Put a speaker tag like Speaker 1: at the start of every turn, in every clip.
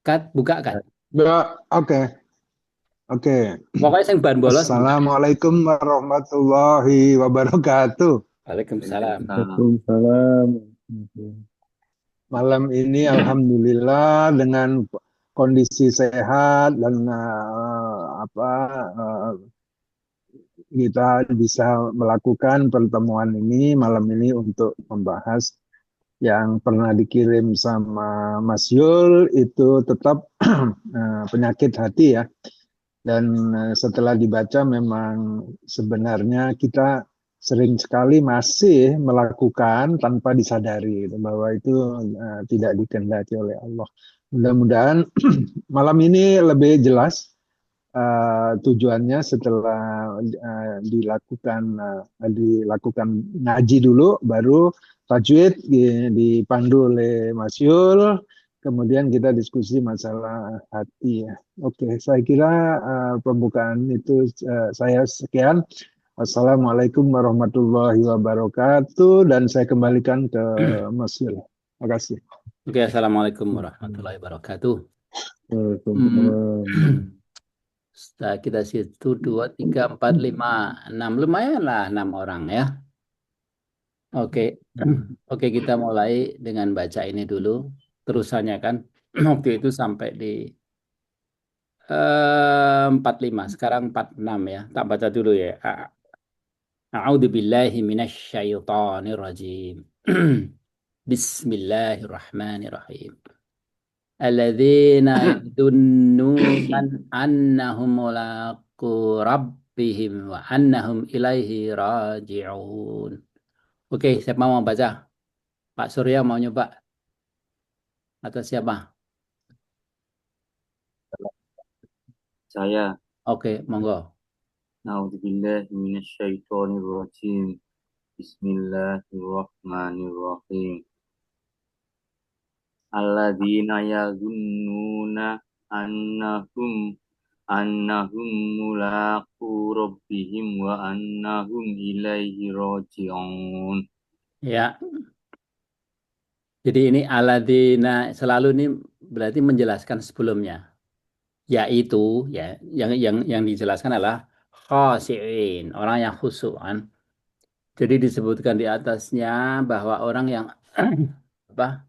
Speaker 1: Kat, buka Kat.
Speaker 2: Ya, oke, oke.
Speaker 1: Pokoknya yang ban bolos buka.
Speaker 2: Assalamualaikum warahmatullahi wabarakatuh.
Speaker 1: Waalaikumsalam.
Speaker 3: Waalaikumsalam. Waalaikumsalam.
Speaker 2: Malam ini alhamdulillah dengan kondisi sehat dan kita bisa melakukan pertemuan ini malam ini untuk membahas yang pernah dikirim sama Mas Yul itu tetap penyakit hati ya. Dan setelah dibaca memang sebenarnya kita sering sekali masih melakukan tanpa disadari gitu, bahwa itu tidak dikehendaki oleh Allah. Mudah-mudahan malam ini lebih jelas tujuannya setelah dilakukan ngaji dulu, baru tajwid dipandu oleh Mas Yul, kemudian kita diskusi masalah hati ya. Oke, saya kira pembukaan itu saya sekian. Assalamualaikum warahmatullahi wabarakatuh dan saya kembalikan ke Mas Yul. Terima kasih.
Speaker 1: Oke, assalamualaikum warahmatullahi wabarakatuh. Hmm.
Speaker 3: Waalaikumsalam.
Speaker 1: Setelah kita situ 2, 3, 4, 5, 6. Lumayan lah 6 orang ya. Oke. Oke, kita mulai dengan baca ini dulu. Terusannya kan. Waktu itu sampai di 45. Sekarang 46 ya. Tak baca dulu ya. A'udzu billahi minasyaitonir rajim. Bismillahirrahmanirrahim. Alladzina yadunnuna annahum mulaqu rabbihim wa annahum ilaihi raji'un. Oke, siapa mau baca? Pak Surya mau nyoba atau siapa?
Speaker 3: Saya.
Speaker 1: Oke, monggo.
Speaker 3: Naudzubillahi minasyaitonirrajim. Bismillahirrahmanirrahim. Alladzina yazunnuna annahum annahum mulaqu rabbihim wa annahum ilaihi raji'un.
Speaker 1: Ya, jadi ini alladzina selalu ini berarti menjelaskan sebelumnya. Yaitu ya yang dijelaskan adalah khasi'in, orang yang khusyuk kan. Jadi disebutkan di atasnya bahwa orang yang apa?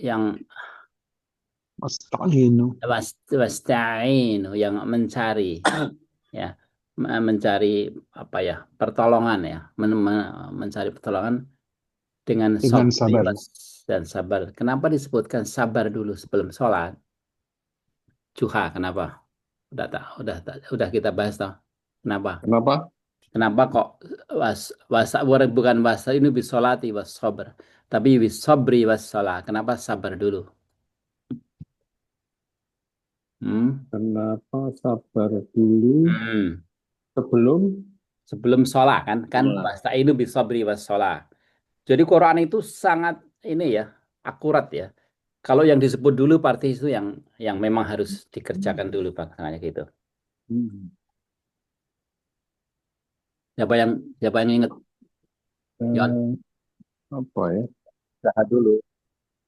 Speaker 1: Yang
Speaker 2: Astagfirullah.
Speaker 1: wasta'inu yang mencari ya mencari apa ya pertolongan ya mencari pertolongan dengan
Speaker 2: Dengan
Speaker 1: sabri
Speaker 2: sabar.
Speaker 1: dan sabar. Kenapa disebutkan sabar dulu sebelum sholat? Juha, kenapa? Udah kita bahas toh. Kenapa?
Speaker 3: Kenapa?
Speaker 1: Kenapa kok bukan wasa ini bisolati was sabar, tapi bis sabri was sholat. Kenapa sabar dulu? Hmm?
Speaker 3: Kenapa sabar dulu
Speaker 1: Hmm.
Speaker 3: sebelum
Speaker 1: Sebelum sholat kan
Speaker 3: sholat?
Speaker 1: wasa ini bis sabri was sholat. Jadi Quran itu sangat ini ya akurat ya. Kalau yang disebut dulu parti itu yang memang harus dikerjakan dulu pasangannya gitu.
Speaker 3: Hmm.
Speaker 1: Siapa yang siapa yang ingat? Yon?
Speaker 3: Eh, apa ya? Usaha dulu.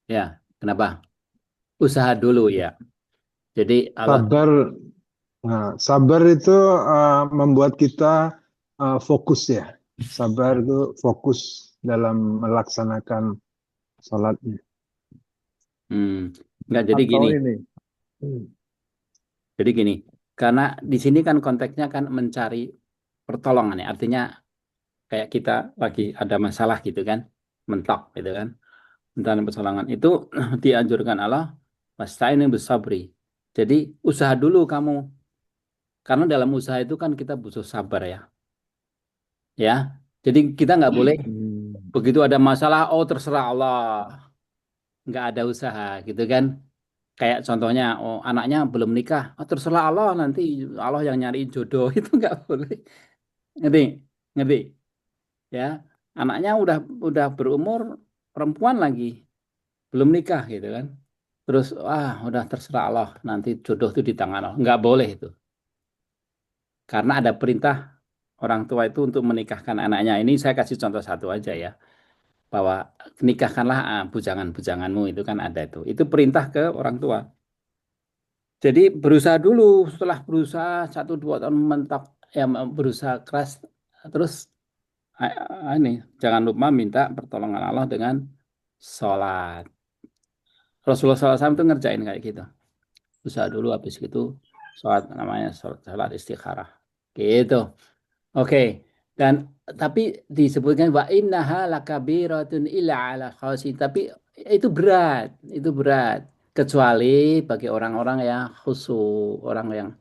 Speaker 1: Ya, kenapa? Usaha dulu ya. Jadi Allah
Speaker 2: Sabar. Nah, sabar itu membuat kita fokus ya. Sabar itu fokus dalam melaksanakan sholatnya.
Speaker 1: nggak jadi
Speaker 3: Atau
Speaker 1: gini.
Speaker 3: ini. Hmm.
Speaker 1: Jadi gini, karena di sini kan konteksnya kan mencari pertolongan ya. Artinya kayak kita lagi ada masalah gitu kan, mentok gitu kan. Mencari pertolongan itu dianjurkan Allah wasta'inu bisabri. Jadi usaha dulu kamu. Karena dalam usaha itu kan kita butuh sabar ya. Ya. Jadi kita nggak boleh
Speaker 3: Hmm.
Speaker 1: begitu ada masalah, oh terserah Allah. Nggak ada usaha gitu kan. Kayak contohnya, oh anaknya belum nikah, oh, terserah Allah nanti Allah yang nyariin jodoh itu nggak boleh. Ngerti? Ngerti? Ya. Anaknya udah berumur perempuan lagi, belum nikah gitu kan. Terus udah terserah Allah nanti jodoh itu di tangan Allah. Nggak boleh itu. Karena ada perintah orang tua itu untuk menikahkan anaknya. Ini saya kasih contoh satu aja ya. bahwa nikahkanlah bujangan-bujanganmu itu kan ada itu. Itu perintah ke orang tua. Jadi berusaha dulu, setelah berusaha 1 2 tahun mentok, ya berusaha keras, terus ini jangan lupa minta pertolongan Allah dengan sholat. Rasulullah SAW itu ngerjain kayak gitu. Usaha dulu, habis itu sholat, namanya sholat istikharah. Gitu. Oke. Dan tapi disebutkan wa innaha lakabiratun illa ala khawsin. Tapi itu berat, itu berat. Kecuali bagi orang-orang yang khusyuk, orang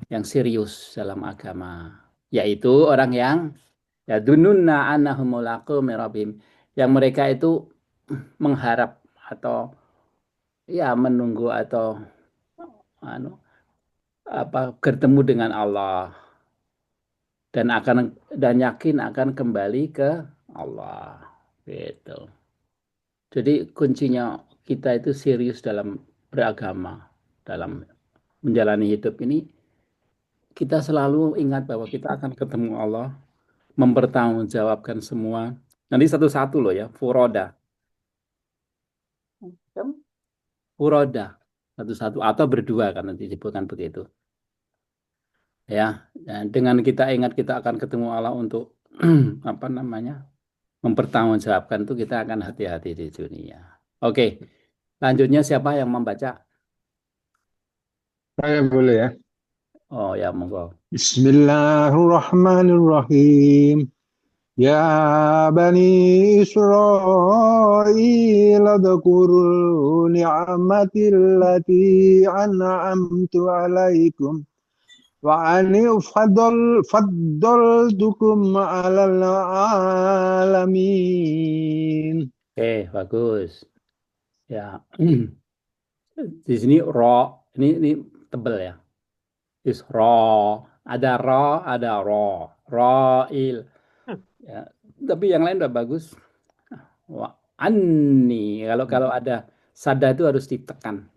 Speaker 1: yang serius dalam agama, yaitu orang yang ya dununna annahum mulaqu min rabbihim, yang mereka itu mengharap atau ya menunggu atau anu apa bertemu dengan Allah dan yakin akan kembali ke Allah gitu. Jadi kuncinya kita itu serius dalam beragama, dalam menjalani hidup ini kita selalu ingat bahwa kita akan ketemu Allah, mempertanggungjawabkan semua. Nanti satu-satu loh ya, furoda. Furoda. Satu-satu atau berdua kan nanti disebutkan begitu. Ya, dan dengan kita ingat kita akan ketemu Allah untuk apa namanya? Mempertanggungjawabkan itu kita akan hati-hati di dunia. Oke, lanjutnya siapa yang membaca?
Speaker 2: Saya boleh ya.
Speaker 1: Oh ya, monggo.
Speaker 2: Bismillahirrahmanirrahim. Ya Bani Israel, adhkuru ni'mati allati an'amtu alaikum wa ani faddaltukum 'alal alamin.
Speaker 1: Oke, bagus. Ya, di sini ro, ini tebel ya. Isra, ada ro, ada ro, roil. Ya, tapi yang lain udah bagus. Wa anni, kalau kalau ada sada itu harus ditekan.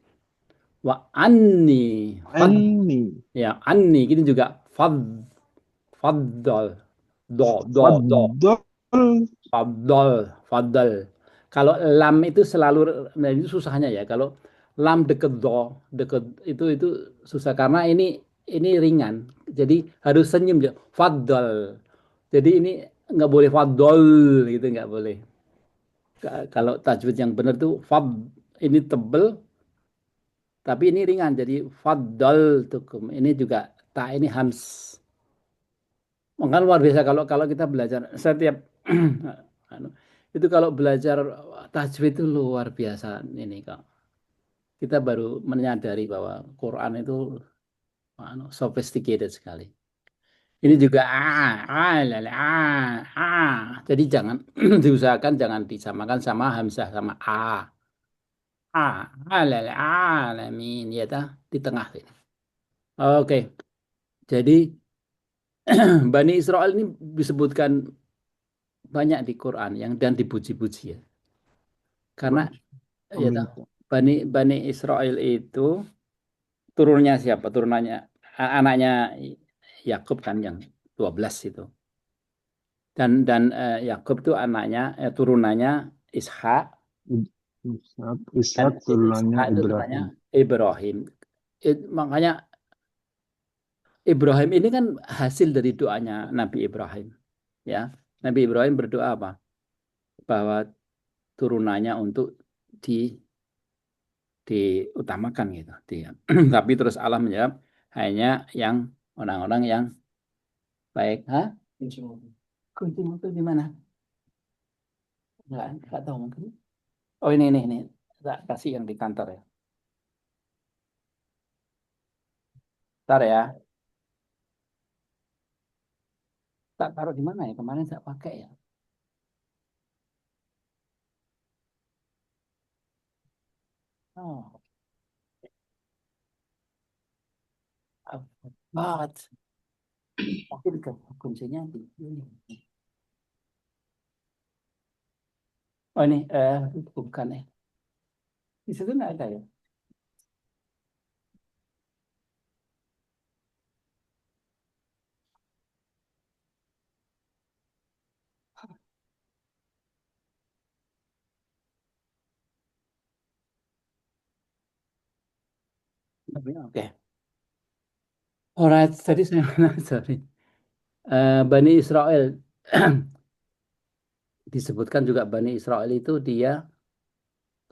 Speaker 1: Wa anni, fad,
Speaker 2: Ani
Speaker 1: ya anni, gitu juga fad, faddal, do,
Speaker 2: faddal
Speaker 1: faddal, faddal. Kalau lam itu selalu, nah itu susahnya ya. Kalau lam deket do, deket itu susah karena ini ringan. Jadi harus senyum ya. Faddal. Jadi ini nggak boleh faddal gitu, nggak boleh. Kalau tajwid yang benar tuh fad, ini tebel tapi ini ringan, jadi faddal tukum. Ini juga ta, ini hams. Maka luar biasa kalau kalau kita belajar setiap anu, itu kalau belajar tajwid itu luar biasa ini kak. Kita baru menyadari bahwa Quran itu sophisticated sekali. Ini juga lele, Jadi jangan diusahakan jangan disamakan sama hamzah sama a. Lele, alamin ya ta di tengah ini. Oke, jadi Bani Israel ini disebutkan banyak di Quran yang dan dipuji-puji ya. Karena ya tahu
Speaker 2: meminta.
Speaker 1: Bani Bani Israel itu turunnya siapa? Turunannya anaknya Yakub kan yang 12 itu. Dan Yakub itu anaknya turunannya Ishak, dan
Speaker 2: Ishak turunannya
Speaker 1: Ishak itu turunannya
Speaker 2: Ibrahim.
Speaker 1: Ibrahim. Makanya Ibrahim ini kan hasil dari doanya Nabi Ibrahim. Ya, Nabi Ibrahim berdoa apa? Bahwa turunannya untuk di diutamakan gitu. Tapi terus Allah menjawab hanya yang orang-orang yang baik. Hah? Kunci mobil di mana? Enggak tahu mungkin. Oh ini. Tak kasih yang di kantor ya. Ntar ya. Tak taruh di mana ya? Kemarin saya pakai ya. Oh, banget. Mungkin kuncinya di ini. Oh ini bukan ya. Di situ nggak ada ya. Oke. Alright, tadi saya sorry. Bani Israel disebutkan juga Bani Israel itu dia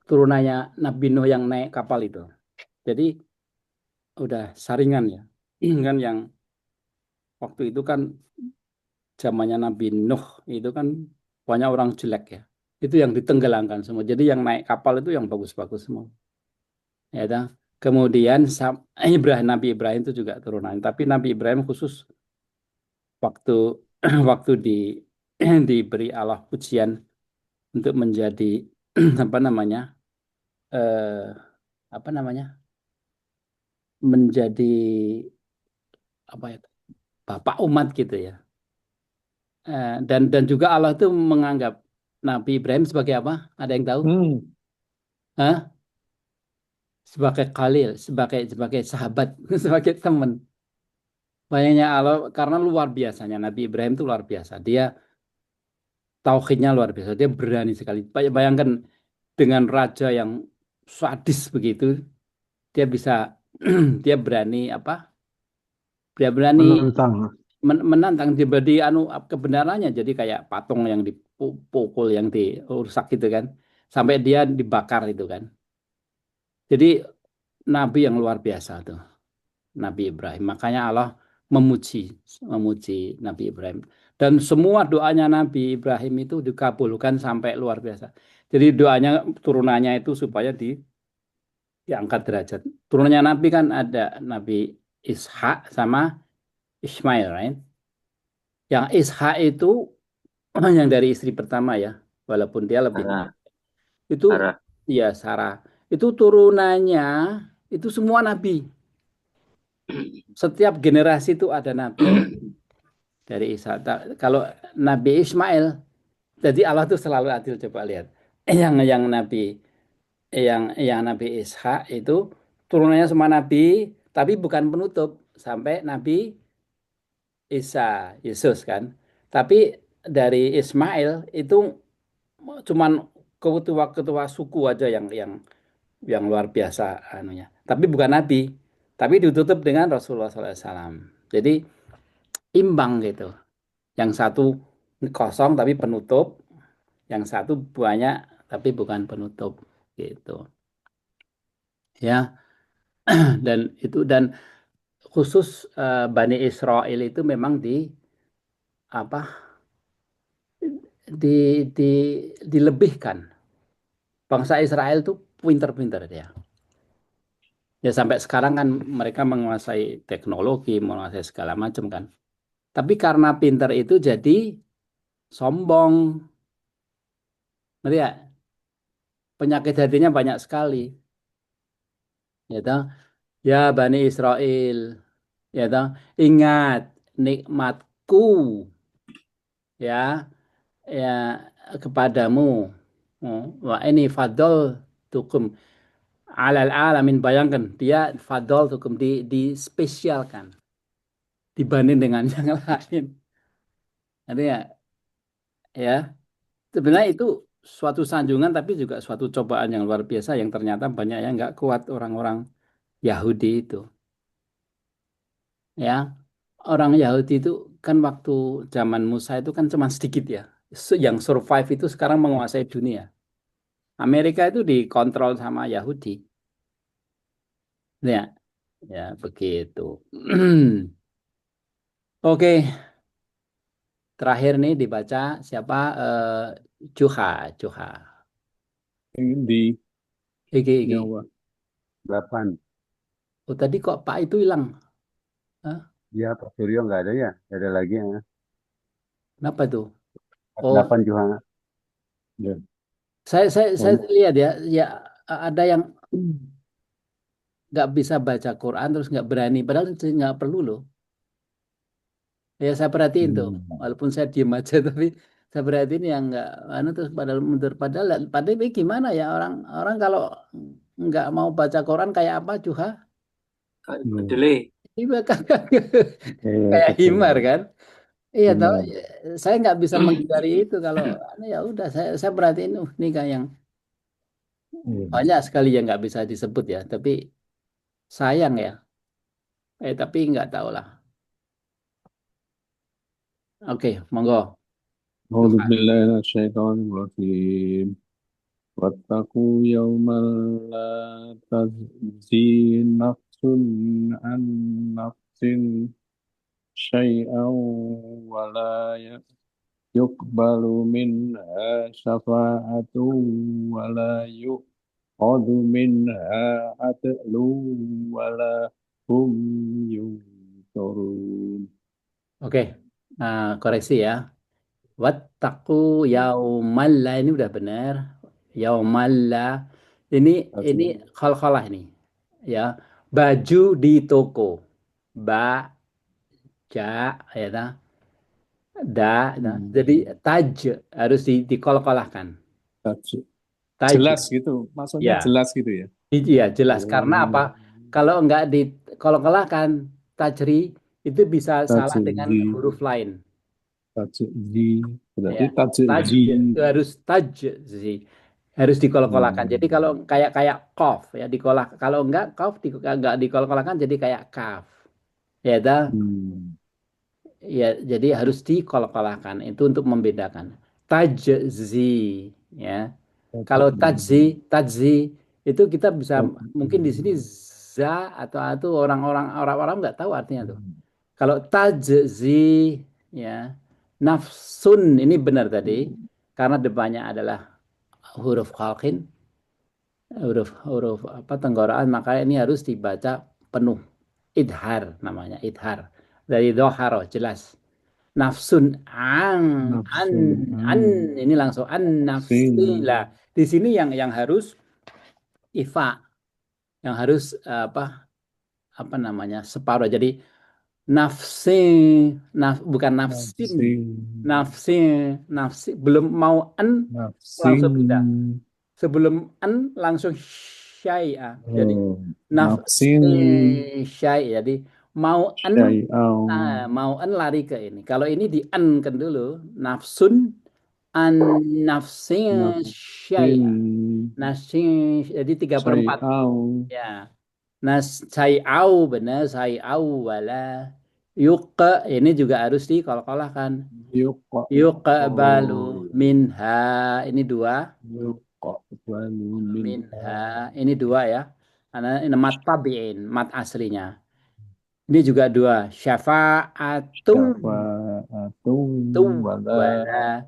Speaker 1: turunannya Nabi Nuh yang naik kapal itu. Jadi udah saringan ya. Kan yang waktu itu kan zamannya Nabi Nuh itu kan banyak orang jelek ya. Itu yang ditenggelamkan semua. Jadi yang naik kapal itu yang bagus-bagus semua. Ya, toh. Kemudian Ibrahim, Nabi Ibrahim itu juga turunan. Tapi Nabi Ibrahim khusus waktu waktu diberi Allah pujian untuk menjadi apa namanya eh, apa namanya menjadi apa ya bapak umat gitu ya. Dan juga Allah itu menganggap Nabi Ibrahim sebagai apa? Ada yang tahu?
Speaker 3: Hmm.
Speaker 1: Hah? Sebagai khalil, sebagai sahabat, sebagai teman. Banyaknya Allah karena luar biasanya Nabi Ibrahim itu luar biasa. Dia tauhidnya luar biasa. Dia berani sekali. Bayangkan dengan raja yang sadis begitu, dia bisa dia berani apa? Dia berani
Speaker 2: Menentang.
Speaker 1: menantang diberi anu kebenarannya jadi kayak patung yang dipukul yang dirusak gitu kan. Sampai dia dibakar itu kan. Jadi nabi yang luar biasa tuh. Nabi Ibrahim. Makanya Allah memuji memuji Nabi Ibrahim. Dan semua doanya Nabi Ibrahim itu dikabulkan sampai luar biasa. Jadi doanya turunannya itu supaya diangkat derajat. Turunannya Nabi kan ada Nabi Ishak sama Ismail, right? Yang Ishak itu yang dari istri pertama ya, walaupun dia lebih muda.
Speaker 3: Sarah,
Speaker 1: Itu
Speaker 3: Sarah.
Speaker 1: ya Sarah. Itu turunannya itu semua Nabi. Setiap generasi itu ada Nabi dari Ishak. Kalau Nabi Ismail, jadi Allah tuh selalu adil coba lihat. Yang Nabi yang Nabi Ishak itu turunannya semua Nabi, tapi bukan penutup sampai Nabi Isa, Yesus kan. Tapi dari Ismail itu cuman ketua-ketua suku aja yang luar biasa anunya. Tapi bukan Nabi, tapi ditutup dengan Rasulullah SAW. Jadi imbang gitu. Yang satu kosong tapi penutup, yang satu banyak tapi bukan penutup gitu. Ya, dan khusus Bani Israel itu memang apa di di dilebihkan. Bangsa Israel itu pinter-pinter dia. Ya sampai sekarang kan mereka menguasai teknologi, menguasai segala macam kan. Tapi karena pinter itu jadi sombong. Ngerti ya? Penyakit hatinya banyak sekali. Ya toh? Ya Bani Israel. Ya toh? Ingat nikmatku ya ya kepadamu. Wah ini fadol tukum alal alamin. Bayangkan dia fadol tukum dispesialkan dibanding dengan yang lain. Ngerti ya? Ya, sebenarnya itu suatu sanjungan tapi juga suatu cobaan yang luar biasa yang ternyata banyak yang nggak kuat orang-orang Yahudi itu. Ya, orang Yahudi itu kan waktu zaman Musa itu kan cuma sedikit ya. Yang survive itu sekarang menguasai dunia. Amerika itu dikontrol sama Yahudi. Ya, ya begitu. Oke, terakhir nih dibaca siapa? Juha, Juha.
Speaker 3: Ini di
Speaker 1: Iki.
Speaker 3: nyawa 8.
Speaker 1: Oh tadi kok Pak itu hilang? Hah?
Speaker 3: Ya, Pak Suryo nggak ada ya? Nggak ada lagi ya.
Speaker 1: Kenapa tuh? Oh,
Speaker 3: 8 juga. Ya.
Speaker 1: saya
Speaker 3: Oh,
Speaker 1: lihat ya, ya ada yang nggak bisa baca Quran terus nggak berani, padahal nggak perlu loh. Ya saya perhatiin tuh,
Speaker 3: hmm.
Speaker 1: walaupun saya diem aja tapi saya perhatiin yang nggak, anu terus padahal mundur, padahal ini gimana ya orang orang kalau nggak mau baca Quran kayak apa juga?
Speaker 3: Hmm.
Speaker 4: Kedelai.
Speaker 1: Iya kan kayak himar
Speaker 3: Betul.
Speaker 1: kan? Iya tahu,
Speaker 3: Benar.
Speaker 1: saya nggak bisa menghindari itu kalau anu ya udah saya perhatiin, ini kayak yang
Speaker 3: Iya.
Speaker 1: banyak sekali yang nggak bisa disebut ya, tapi sayang ya. Tapi nggak tahu lah. Oke, monggo.
Speaker 3: أعوذ بالله من الشيطان الرجيم واتقوا يوما لا تجزي نفس عن نفس شيئا ولا يقبل منها شفاعة ولا يؤخذ منها عدل ولا هم ينصرون.
Speaker 1: Oke, koreksi ya. Wattaqu yaumalla ini udah benar. Yaumalla ini ini kol-kolah ini ya. Baju di toko. Ba ja ya ta. Da. Jadi taj harus dikol-kolahkan. Taj
Speaker 3: Jelas gitu, maksudnya
Speaker 1: ya.
Speaker 3: jelas gitu ya.
Speaker 1: Iya jelas karena apa?
Speaker 3: Oh,
Speaker 1: Kalau nggak dikol-kolahkan tajri itu bisa salah dengan
Speaker 3: tajzi,
Speaker 1: huruf lain.
Speaker 3: tajzi, berarti
Speaker 1: Ya, taj
Speaker 3: tajzi.
Speaker 1: itu harus taj sih, harus dikolak-kolakkan. Jadi kalau
Speaker 3: Hmm.
Speaker 1: kayak kayak kof ya dikolak, kalau enggak kof enggak dikolak-kolakkan jadi kayak kaf. Ya, dah.
Speaker 3: Hmm.
Speaker 1: Ya, jadi harus dikolak-kolakkan itu untuk membedakan. Tajzi ya. Kalau tajzi,
Speaker 3: Tajzi,
Speaker 1: tajzi itu kita bisa mungkin di sini
Speaker 3: tajzi.
Speaker 1: za atau orang-orang nggak tahu artinya tuh. Kalau tajzi ya, nafsun ini benar tadi karena depannya adalah huruf khalqin, huruf huruf apa tenggoraan, maka ini harus dibaca penuh. Idhar namanya, idhar. Dari doharo jelas. Nafsun an
Speaker 3: Nafsun
Speaker 1: an ini langsung an
Speaker 3: sin,
Speaker 1: nafsi lah. Di sini yang harus ifa, yang harus apa namanya separuh. Jadi nafsi, bukan nafsin,
Speaker 3: nafsin,
Speaker 1: nafsi, nafsi belum mau an
Speaker 3: nafsin.
Speaker 1: langsung pindah. Sebelum an langsung syai'a. Jadi
Speaker 3: Oh, nafsin
Speaker 1: nafsi syai'. Jadi mau an
Speaker 3: syai'au.
Speaker 1: mau an lari ke ini. Kalau ini di an kan dulu. Nafsun an nafsi
Speaker 3: Nafsin
Speaker 1: syai'a. Nafsi jadi 3/4.
Speaker 3: syai'au.
Speaker 1: Ya. Nas syai'au benar syai'au wala yuqa ini juga harus dikolak-kolakkan. Yuqbalu
Speaker 3: Yuqbalu.
Speaker 1: minha ini dua.
Speaker 3: Yuqbalu minha.
Speaker 1: Minha ini dua ya. Karena ini mat tabi'in, mat aslinya. Ini juga dua. Syafa'atung tu
Speaker 3: Syafa'atun wala
Speaker 1: wala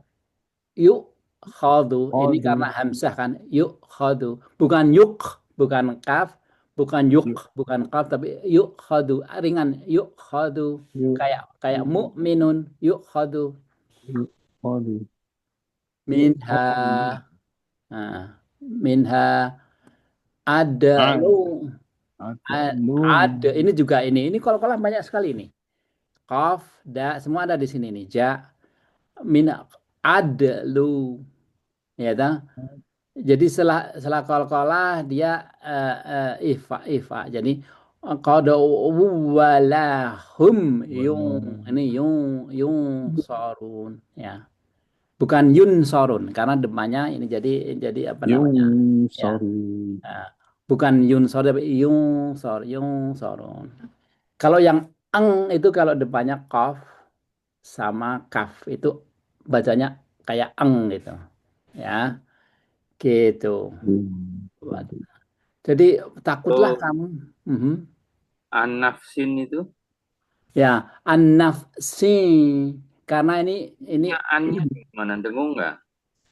Speaker 1: yuk khadu. Ini
Speaker 3: qadu.
Speaker 1: karena hamzah kan. Yuk khadu. Bukan yuk, bukan kaf, bukan yuk, bukan kaf, tapi yuk khadu. Ringan. Yuk khadu. Kayak kayak mu'minun. Yuk khadu.
Speaker 3: Yuqadu.
Speaker 1: Minha.
Speaker 3: Yuqadu.
Speaker 1: Nah, minha ada
Speaker 3: Ad.
Speaker 1: lu.
Speaker 3: Adlun.
Speaker 1: Ada ini juga ini kalau banyak sekali ini. Qaf, da, semua ada di sini nih. Ja, min, adlu, ya dah. Jadi setelah qalqalah dia ifa. Jadi qad walahum
Speaker 3: Wala.
Speaker 1: yung sarun ya. Bukan yun sarun karena depannya ini jadi apa namanya?
Speaker 3: Yung
Speaker 1: Ya.
Speaker 3: sorry.
Speaker 1: Bukan yun sarun tapi yung sarun. Kalau yang eng itu kalau depannya qaf sama kaf itu bacanya kayak eng gitu. Ya, gitu. Jadi takutlah
Speaker 4: Oh,
Speaker 1: kamu. Mhm.
Speaker 4: an-nafsin itu
Speaker 1: Ya, an-nafsi karena ini
Speaker 4: ya an-nya gimana? Dengung nggak?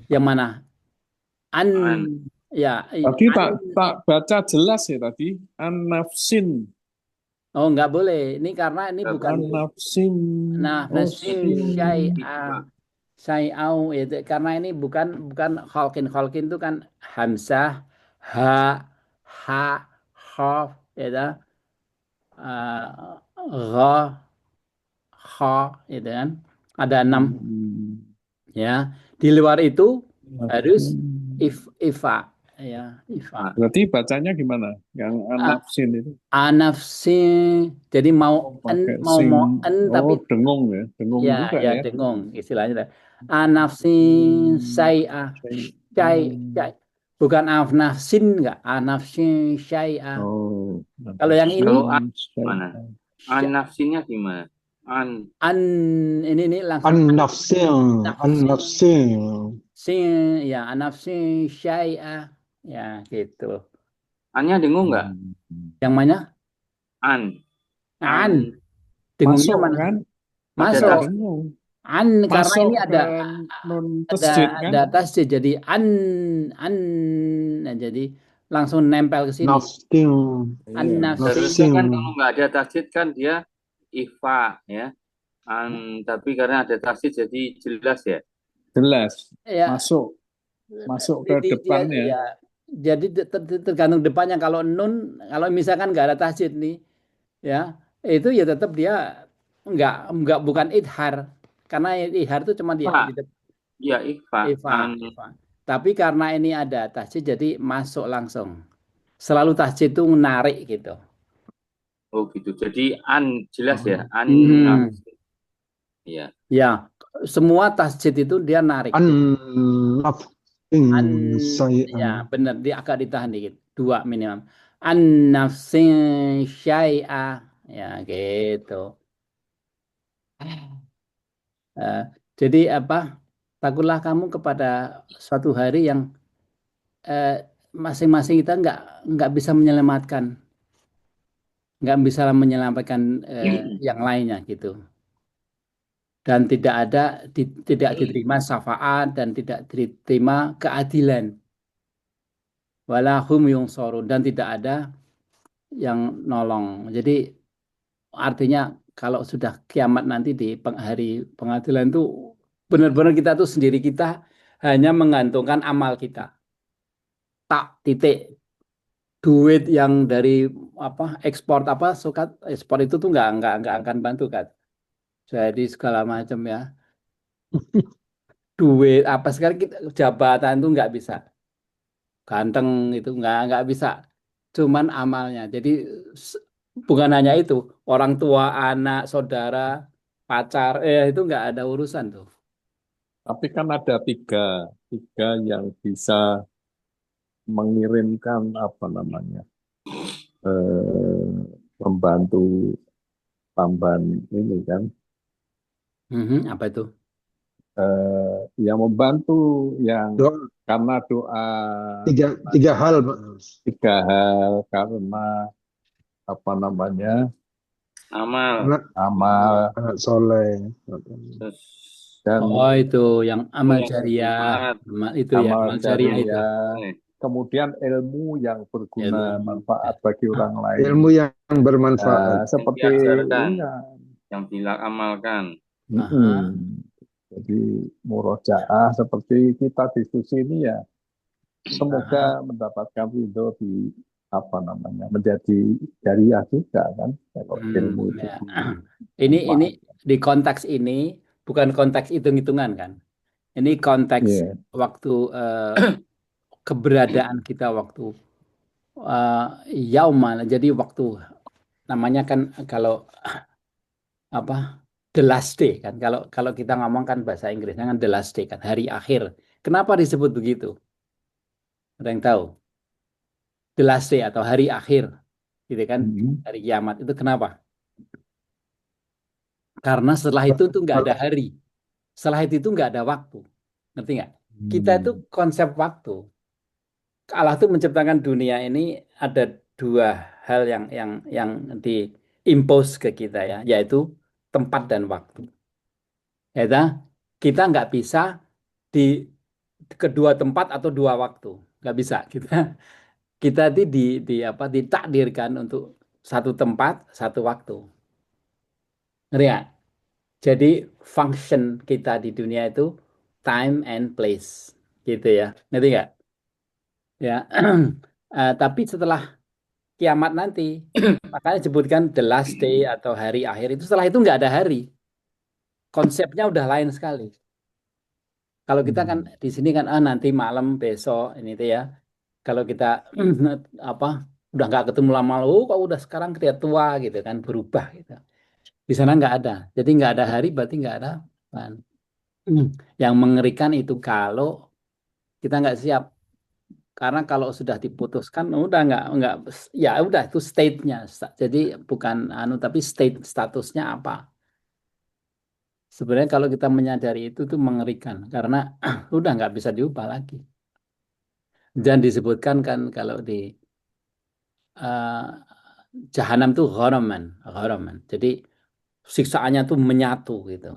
Speaker 1: yang mana? An
Speaker 4: An.
Speaker 1: ya,
Speaker 3: Tadi
Speaker 1: an.
Speaker 3: tak baca jelas ya tadi. An-nafsin.
Speaker 1: Oh, nggak boleh. Ini karena ini bukan
Speaker 3: An-nafsin.
Speaker 1: nah
Speaker 3: Oh,
Speaker 1: nafsin
Speaker 3: sin.
Speaker 1: syai'au itu karena ini bukan kholkin itu kan hamzah ha ha khaf itu gha kha itu kan ada 6
Speaker 3: Hmm.
Speaker 1: ya. Di luar itu harus
Speaker 3: Nafsin.
Speaker 1: ifa ya, ifa.
Speaker 3: Berarti bacanya gimana? Yang
Speaker 1: A-
Speaker 3: an-nafsin itu.
Speaker 1: Anafsi jadi mau
Speaker 3: Oh, pakai
Speaker 1: mau
Speaker 3: sin.
Speaker 1: en tapi
Speaker 3: Oh, dengung ya. Dengung
Speaker 1: ya,
Speaker 3: juga
Speaker 1: ya
Speaker 3: ya.
Speaker 1: dengung istilahnya. Anafsi
Speaker 3: Hmm.
Speaker 1: syai'ah,
Speaker 3: Syai'au.
Speaker 1: syai. Bukan anafsin enggak, anafsin syai'a.
Speaker 3: Oh,
Speaker 1: Kalau yang ini
Speaker 4: Kalau an
Speaker 3: nafsin
Speaker 4: mana? An
Speaker 1: sy-
Speaker 4: nafsinnya gimana? An
Speaker 1: an ini langsung
Speaker 2: An-nafsin,
Speaker 1: nafsin
Speaker 2: an-nafsin.
Speaker 1: sin ya anafsin syai'a ya gitu.
Speaker 4: annya dengung nggak?
Speaker 1: Yang mana?
Speaker 4: An
Speaker 1: An.
Speaker 4: an
Speaker 1: Dengungnya
Speaker 3: Masuk
Speaker 1: mana?
Speaker 3: kan?
Speaker 4: ada
Speaker 1: Masuk.
Speaker 3: Nggak
Speaker 4: tas
Speaker 3: dengung.
Speaker 1: An karena
Speaker 3: Masuk
Speaker 1: ini
Speaker 3: ke nun
Speaker 1: ada
Speaker 3: tasjid kan?
Speaker 1: ada tasjid jadi an nah, jadi langsung nempel ke sini.
Speaker 2: Nafsin,
Speaker 1: An
Speaker 3: Iya.
Speaker 1: nafsin
Speaker 4: Seharusnya
Speaker 2: nafsin.
Speaker 4: kan kalau nggak ada tasjid kan dia ifa ya. Tapi karena ada tasjid jadi jelas ya.
Speaker 3: Jelas.
Speaker 1: ya
Speaker 3: Masuk. Masuk ke
Speaker 1: dia
Speaker 3: depannya.
Speaker 1: ya jadi tergantung depannya kalau nun kalau misalkan nggak ada tasjid nih ya itu ya tetap dia nggak bukan idhar karena idhar itu cuma dia
Speaker 4: Ifa,
Speaker 1: di
Speaker 4: ya ifa.
Speaker 1: Ifa. Tapi karena ini ada tasjid jadi masuk langsung. Selalu tasjid itu menarik gitu.
Speaker 4: Oh gitu. Jadi jelas ya.
Speaker 1: Hmm.
Speaker 4: Nafsin. Ya.
Speaker 1: Ya, semua tasjid itu dia narik.
Speaker 2: An-nafsin
Speaker 1: An
Speaker 2: say'an.
Speaker 1: ya benar dia agak ditahan dikit. Dua minimum. An nafsin syai'a ya gitu. Eh, jadi apa? Takutlah kamu kepada suatu hari yang eh, masing-masing kita nggak bisa menyelamatkan, nggak bisa menyelamatkan yang lainnya gitu. Dan tidak diterima syafaat dan tidak diterima keadilan. Walahum yungsorun dan tidak ada yang nolong. Jadi artinya kalau sudah kiamat nanti di hari pengadilan itu benar-benar kita tuh sendiri kita hanya menggantungkan amal kita. Tak titik duit yang dari apa ekspor apa sukat ekspor itu tuh nggak akan bantu kan. Jadi segala macam ya. Duit apa sekarang kita jabatan itu nggak bisa. Ganteng itu nggak bisa. Cuman amalnya. Jadi s- bukan hanya itu, orang tua, anak, saudara, pacar, itu nggak ada urusan tuh.
Speaker 3: Tapi kan ada tiga yang bisa mengirimkan apa namanya eh, membantu tambahan ini kan
Speaker 1: Apa itu?
Speaker 3: yang membantu yang
Speaker 2: Doa,
Speaker 3: karena doa
Speaker 2: tiga hal, Pak.
Speaker 3: tiga hal karena apa namanya
Speaker 4: Amal.
Speaker 2: Anak,
Speaker 3: amal
Speaker 2: anak soleh.
Speaker 4: Terus
Speaker 1: Oh,
Speaker 3: dan
Speaker 1: itu yang
Speaker 4: ilmu
Speaker 1: amal
Speaker 4: yang
Speaker 1: jariah.
Speaker 4: bermanfaat.
Speaker 1: Itu ya,
Speaker 3: amal
Speaker 1: amal jariah itu.
Speaker 3: jariah,
Speaker 4: Eh,
Speaker 3: kemudian ilmu yang berguna
Speaker 1: Ilmu.
Speaker 3: manfaat bagi orang lain.
Speaker 2: Ilmu yang bermanfaat.
Speaker 3: Nah,
Speaker 4: yang
Speaker 3: seperti
Speaker 4: diajarkan,
Speaker 3: ini,
Speaker 4: yang diamalkan.
Speaker 1: Aha.
Speaker 3: jadi murojaah seperti kita diskusi ini ya, semoga
Speaker 1: Aha.
Speaker 3: mendapatkan ridho di apa namanya menjadi jariah juga kan, kalau ilmu itu
Speaker 1: Ya. Ini
Speaker 3: dimanfaat.
Speaker 1: di konteks ini bukan konteks hitung-hitungan kan. Ini konteks
Speaker 3: Iya.
Speaker 1: waktu keberadaan kita waktu uh, yaumal. Jadi waktu namanya kan kalau apa the last day kan. Kalau kalau kita ngomong kan bahasa Inggrisnya kan the last day kan hari akhir. Kenapa disebut begitu? Ada yang tahu? The last day atau hari akhir gitu kan?
Speaker 3: Mhm.
Speaker 1: Hari kiamat itu kenapa? Karena setelah itu tuh nggak ada hari. Setelah itu nggak ada waktu. Ngerti nggak? Kita itu
Speaker 3: Hmm.
Speaker 1: konsep waktu. Allah tuh menciptakan dunia ini ada dua hal yang diimpose ke kita ya, yaitu tempat dan waktu. Ya, ta? Kita nggak bisa di kedua tempat atau dua waktu, nggak bisa. Kita di apa ditakdirkan untuk satu tempat, satu waktu. Ngerti nggak? Jadi function kita di dunia itu time and place, gitu ya. Ngerti nggak? Ya. Tapi setelah kiamat nanti, makanya disebutkan the last day atau hari akhir itu setelah itu nggak ada hari. Konsepnya udah lain sekali. Kalau kita kan
Speaker 3: Hmm.
Speaker 1: di sini kan nanti malam besok ini tuh ya. Kalau kita apa udah nggak ketemu lama, kok udah sekarang kelihatan tua gitu kan berubah gitu. Di sana nggak ada. Jadi nggak ada hari berarti nggak ada. Kan. Yang mengerikan itu kalau kita nggak siap Karena kalau sudah diputuskan udah nggak ya udah itu state-nya. Jadi bukan anu tapi statusnya apa. Sebenarnya kalau kita menyadari itu tuh mengerikan karena udah nggak bisa diubah lagi. Dan disebutkan kan kalau di eh, Jahanam tuh gharaman, gharaman. Jadi siksaannya tuh menyatu gitu.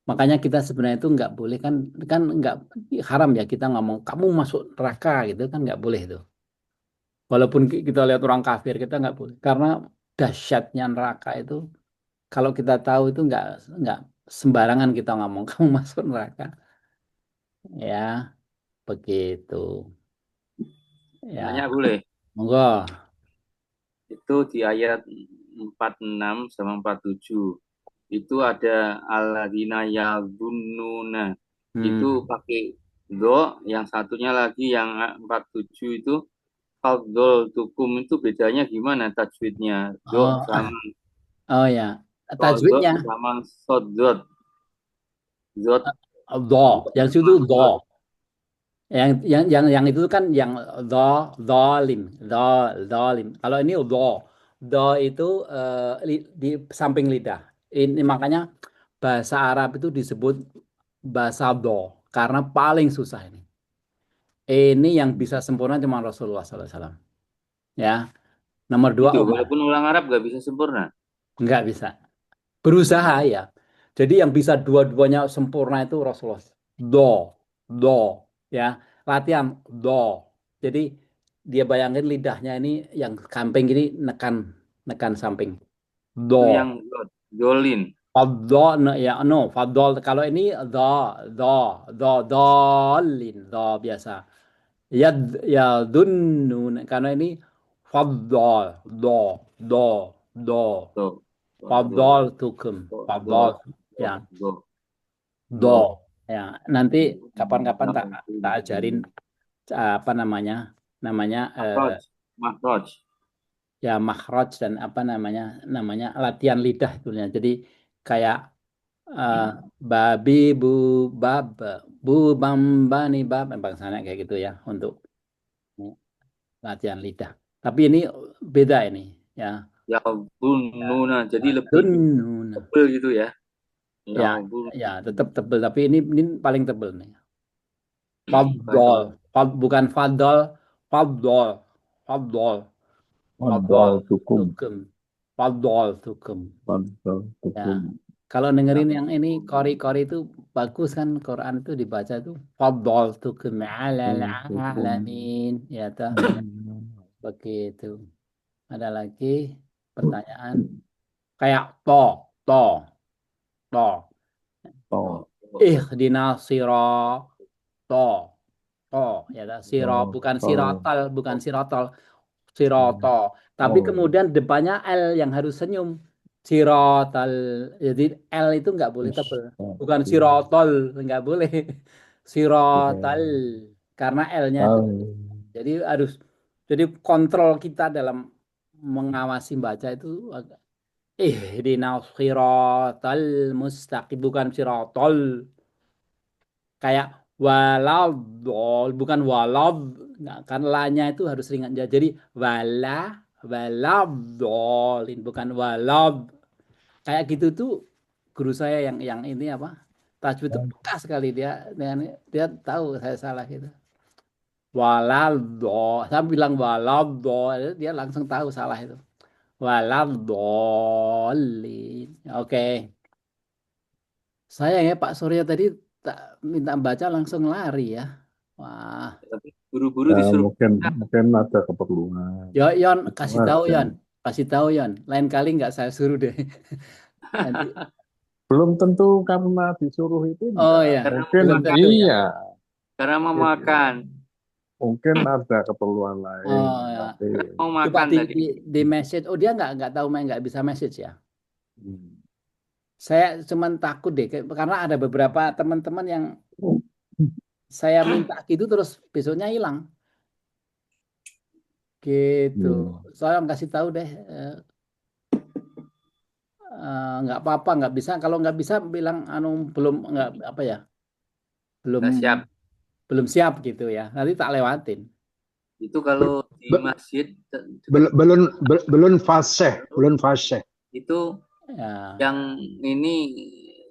Speaker 1: Makanya kita sebenarnya itu nggak boleh kan kan nggak haram ya kita ngomong kamu masuk neraka gitu kan nggak boleh itu. Walaupun kita lihat orang kafir kita nggak boleh karena dahsyatnya neraka itu kalau kita tahu itu nggak sembarangan kita ngomong kamu masuk neraka ya begitu
Speaker 4: Nanya
Speaker 1: ya
Speaker 4: boleh.
Speaker 1: monggo.
Speaker 4: Itu di ayat 46 sama 47. Itu ada alladzina yazunnuna. Itu
Speaker 1: Hmm.
Speaker 4: pakai do, yang satunya lagi yang 47 itu fadzol tukum itu bedanya gimana tajwidnya? Do
Speaker 1: Oh
Speaker 4: sama
Speaker 1: oh ya
Speaker 4: do
Speaker 1: tajwidnya
Speaker 4: sama sodzot. Zot
Speaker 1: do yang situ
Speaker 4: sama
Speaker 1: do
Speaker 4: zot.
Speaker 1: yang itu kan yang do dolim do dolim kalau ini do itu di samping lidah ini makanya bahasa Arab itu disebut bahasa do karena paling susah ini yang bisa sempurna cuma Rasulullah SAW ya nomor dua
Speaker 4: Itu
Speaker 1: Umar
Speaker 4: walaupun orang Arab gak bisa sempurna.
Speaker 1: nggak bisa berusaha ya jadi yang bisa dua-duanya sempurna itu Rasulullah do do ya latihan do jadi dia bayangin lidahnya ini yang samping ini nekan nekan samping do
Speaker 4: Itu yang zot. Zolin.
Speaker 1: fadol ya no fadol kalau ini do do dolin do biasa ya ya dunnun karena ini fadol do do do
Speaker 4: Do. Do.
Speaker 1: fadol tukum
Speaker 4: Do.
Speaker 1: fadol
Speaker 4: Do.
Speaker 1: ya
Speaker 4: Do. Do.
Speaker 1: do
Speaker 4: Do.
Speaker 1: ya nanti kapan-kapan tak tak ajarin
Speaker 4: Do.
Speaker 1: apa namanya namanya
Speaker 4: Mahraj. Mahraj.
Speaker 1: ya makhraj dan apa namanya namanya latihan lidah itu ya. Jadi kayak eh, babi bu bab bu bambani bab bangsanya kayak gitu ya untuk latihan lidah. Tapi ini beda ini ya.
Speaker 4: Ya
Speaker 1: Ya,
Speaker 4: bununa. Jadi lebih
Speaker 1: dunnun.
Speaker 4: tebel gitu ya. Ya
Speaker 1: Ya,
Speaker 4: bun.
Speaker 1: ya tetap tebel tapi ini paling tebel nih.
Speaker 4: Baik.
Speaker 1: Fadol, bukan fadol, fadol, fadol, fadol,
Speaker 3: Fadzol tukum.
Speaker 1: tukum, fadol, tukum.
Speaker 3: Fadzol
Speaker 1: Ya,
Speaker 3: tukum.
Speaker 1: kalau dengerin yang ini kori-kori itu bagus kan Quran itu dibaca itu fadol tukum alal
Speaker 3: Tukum.
Speaker 1: alamin ya toh begitu. Ada lagi pertanyaan kayak to, to,
Speaker 3: To.
Speaker 1: ihdina to, to ya toh. Siro
Speaker 3: To.
Speaker 1: bukan
Speaker 3: To.
Speaker 1: sirotol, bukan sirotol. Siroto. Tapi
Speaker 3: Oh.
Speaker 1: kemudian depannya L yang harus senyum. Sirotol. Jadi L itu nggak boleh tebel. Bukan
Speaker 3: Mustaqim.
Speaker 1: sirotol, nggak boleh. Sirotol.
Speaker 3: Ya.
Speaker 1: Karena L-nya itu.
Speaker 3: Tahu.
Speaker 1: Jadi harus. Jadi kontrol kita dalam mengawasi baca itu agak. Ihdinas sirotol mustaqim. Bukan sirotol. Kayak waladol bukan walad nggak kan lanya itu harus ringan ya jadi waladolin bukan walad kayak gitu tuh guru saya yang ini apa tajwid itu peka sekali dia tahu saya salah gitu waladol saya bilang waladol dia langsung tahu salah itu waladolin oke sayang ya Pak Surya tadi tak minta baca langsung lari ya. Wah,
Speaker 4: Tapi buru-buru
Speaker 3: Ya,
Speaker 4: disuruh.
Speaker 3: mungkin ada keperluan.
Speaker 1: yo Yon
Speaker 3: Itu
Speaker 1: kasih tahu
Speaker 3: aja.
Speaker 1: Yon, kasih tahu Yon. Lain kali nggak saya suruh deh. Nanti.
Speaker 3: Belum tentu karena disuruh itu
Speaker 1: Oh
Speaker 3: enggak.
Speaker 1: ya,
Speaker 4: Karena mau
Speaker 3: Mungkin
Speaker 1: belum
Speaker 4: makan.
Speaker 1: tentu ya.
Speaker 3: iya.
Speaker 4: Karena mau
Speaker 3: Mungkin,
Speaker 4: makan.
Speaker 3: mungkin ada keperluan lain.
Speaker 1: Oh ya.
Speaker 3: Tapi
Speaker 4: Mau
Speaker 1: Coba
Speaker 4: makan tadi.
Speaker 1: di message. Oh dia nggak tahu main nggak bisa message ya.
Speaker 3: hmm.
Speaker 1: Saya cuman takut deh karena ada beberapa teman-teman yang saya minta gitu terus besoknya hilang. Gitu.
Speaker 3: Hmm.
Speaker 1: Saya kasih tahu deh. Nggak apa-apa nggak bisa kalau nggak bisa bilang anu belum nggak apa ya belum
Speaker 4: Nggak siap.
Speaker 1: belum siap gitu ya. Nanti tak lewatin.
Speaker 4: Itu kalau
Speaker 2: Be-
Speaker 4: di
Speaker 2: be-
Speaker 4: masjid
Speaker 2: belum fase.
Speaker 4: itu
Speaker 1: Ya,
Speaker 4: yang ini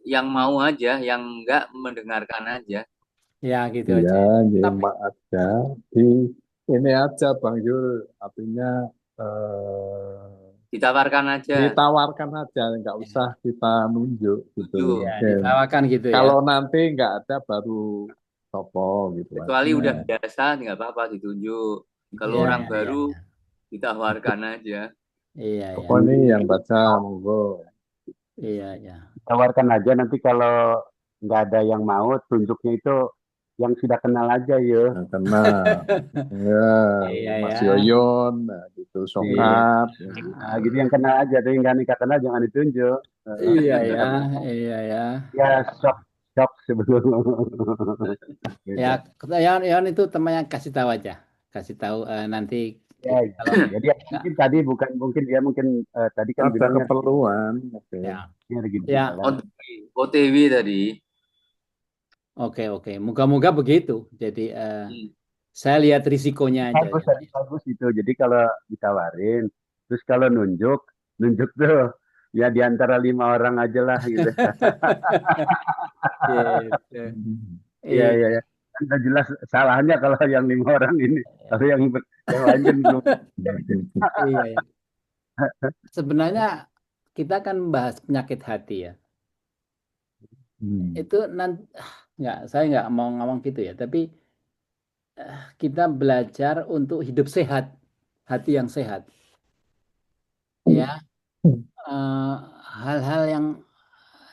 Speaker 4: yang mau aja, yang enggak mendengarkan aja.
Speaker 1: ya gitu
Speaker 3: Iya,
Speaker 1: aja. Tapi
Speaker 3: nyimak aja. Di ini aja Bang Yul, artinya
Speaker 4: Ditawarkan aja,
Speaker 3: ditawarkan aja, nggak
Speaker 1: ya,
Speaker 3: usah kita nunjuk gitu.
Speaker 4: setuju.
Speaker 1: ya,
Speaker 3: Oke.
Speaker 1: ditawarkan gitu ya.
Speaker 3: Kalau nanti nggak ada baru topo gitu
Speaker 4: Kecuali
Speaker 3: aja.
Speaker 4: udah biasa, nggak apa-apa ditunjuk. Kalau
Speaker 1: Iya,
Speaker 4: orang
Speaker 1: iya,
Speaker 4: baru
Speaker 1: iya.
Speaker 4: ditawarkan aja.
Speaker 1: Iya, iya.
Speaker 3: Topo ini yang baca, monggo.
Speaker 1: Iya, iya.
Speaker 5: Tawarkan aja nanti kalau nggak ada yang mau, tunjuknya itu yang sudah kenal aja ya.
Speaker 3: Nah, karena ya
Speaker 1: Iya,
Speaker 3: Mas
Speaker 1: ya.
Speaker 3: Yoyon, nah, gitu
Speaker 5: Iya.
Speaker 3: Sokap, ya,
Speaker 5: Nah,
Speaker 3: gitu.
Speaker 5: gitu yang kenal aja, tapi yang nggak kenal jangan ditunjuk.
Speaker 1: Iya, ya.
Speaker 5: Tapi
Speaker 1: Iya, ya.
Speaker 5: ya shock shock sebelum
Speaker 1: Ya,
Speaker 5: gitu.
Speaker 1: Yon itu temannya kasih tahu aja. Kasih tahu nanti
Speaker 5: Ya,
Speaker 1: kalau
Speaker 5: jadi ya,
Speaker 1: nggak,
Speaker 5: mungkin tadi bukan mungkin dia mungkin tadi kan
Speaker 3: Ada
Speaker 5: bilangnya
Speaker 3: keperluan, oke.
Speaker 1: ya.
Speaker 5: lagi di
Speaker 1: Ya,
Speaker 5: jalan.
Speaker 4: OTW tadi.
Speaker 1: oke, oke. Moga-moga begitu. Jadi
Speaker 4: Hmm.
Speaker 1: saya lihat risikonya aja.
Speaker 5: Bagus tadi bagus itu. Jadi kalau ditawarin, terus kalau nunjuk tuh ya di antara 5 orang aja lah gitu.
Speaker 1: Gitu.
Speaker 5: Iya, iya,
Speaker 1: Iya.
Speaker 5: ya. Kan udah jelas salahnya kalau yang 5 orang ini. Kalau yang lain kan belum.
Speaker 1: Iya, ya. Sebenarnya kita kan bahas penyakit hati ya.
Speaker 3: Hmm.
Speaker 1: Itu nanti nggak, saya nggak mau ngomong gitu ya. Tapi kita belajar untuk hidup sehat, hati yang sehat. Ya, Eh, hal-hal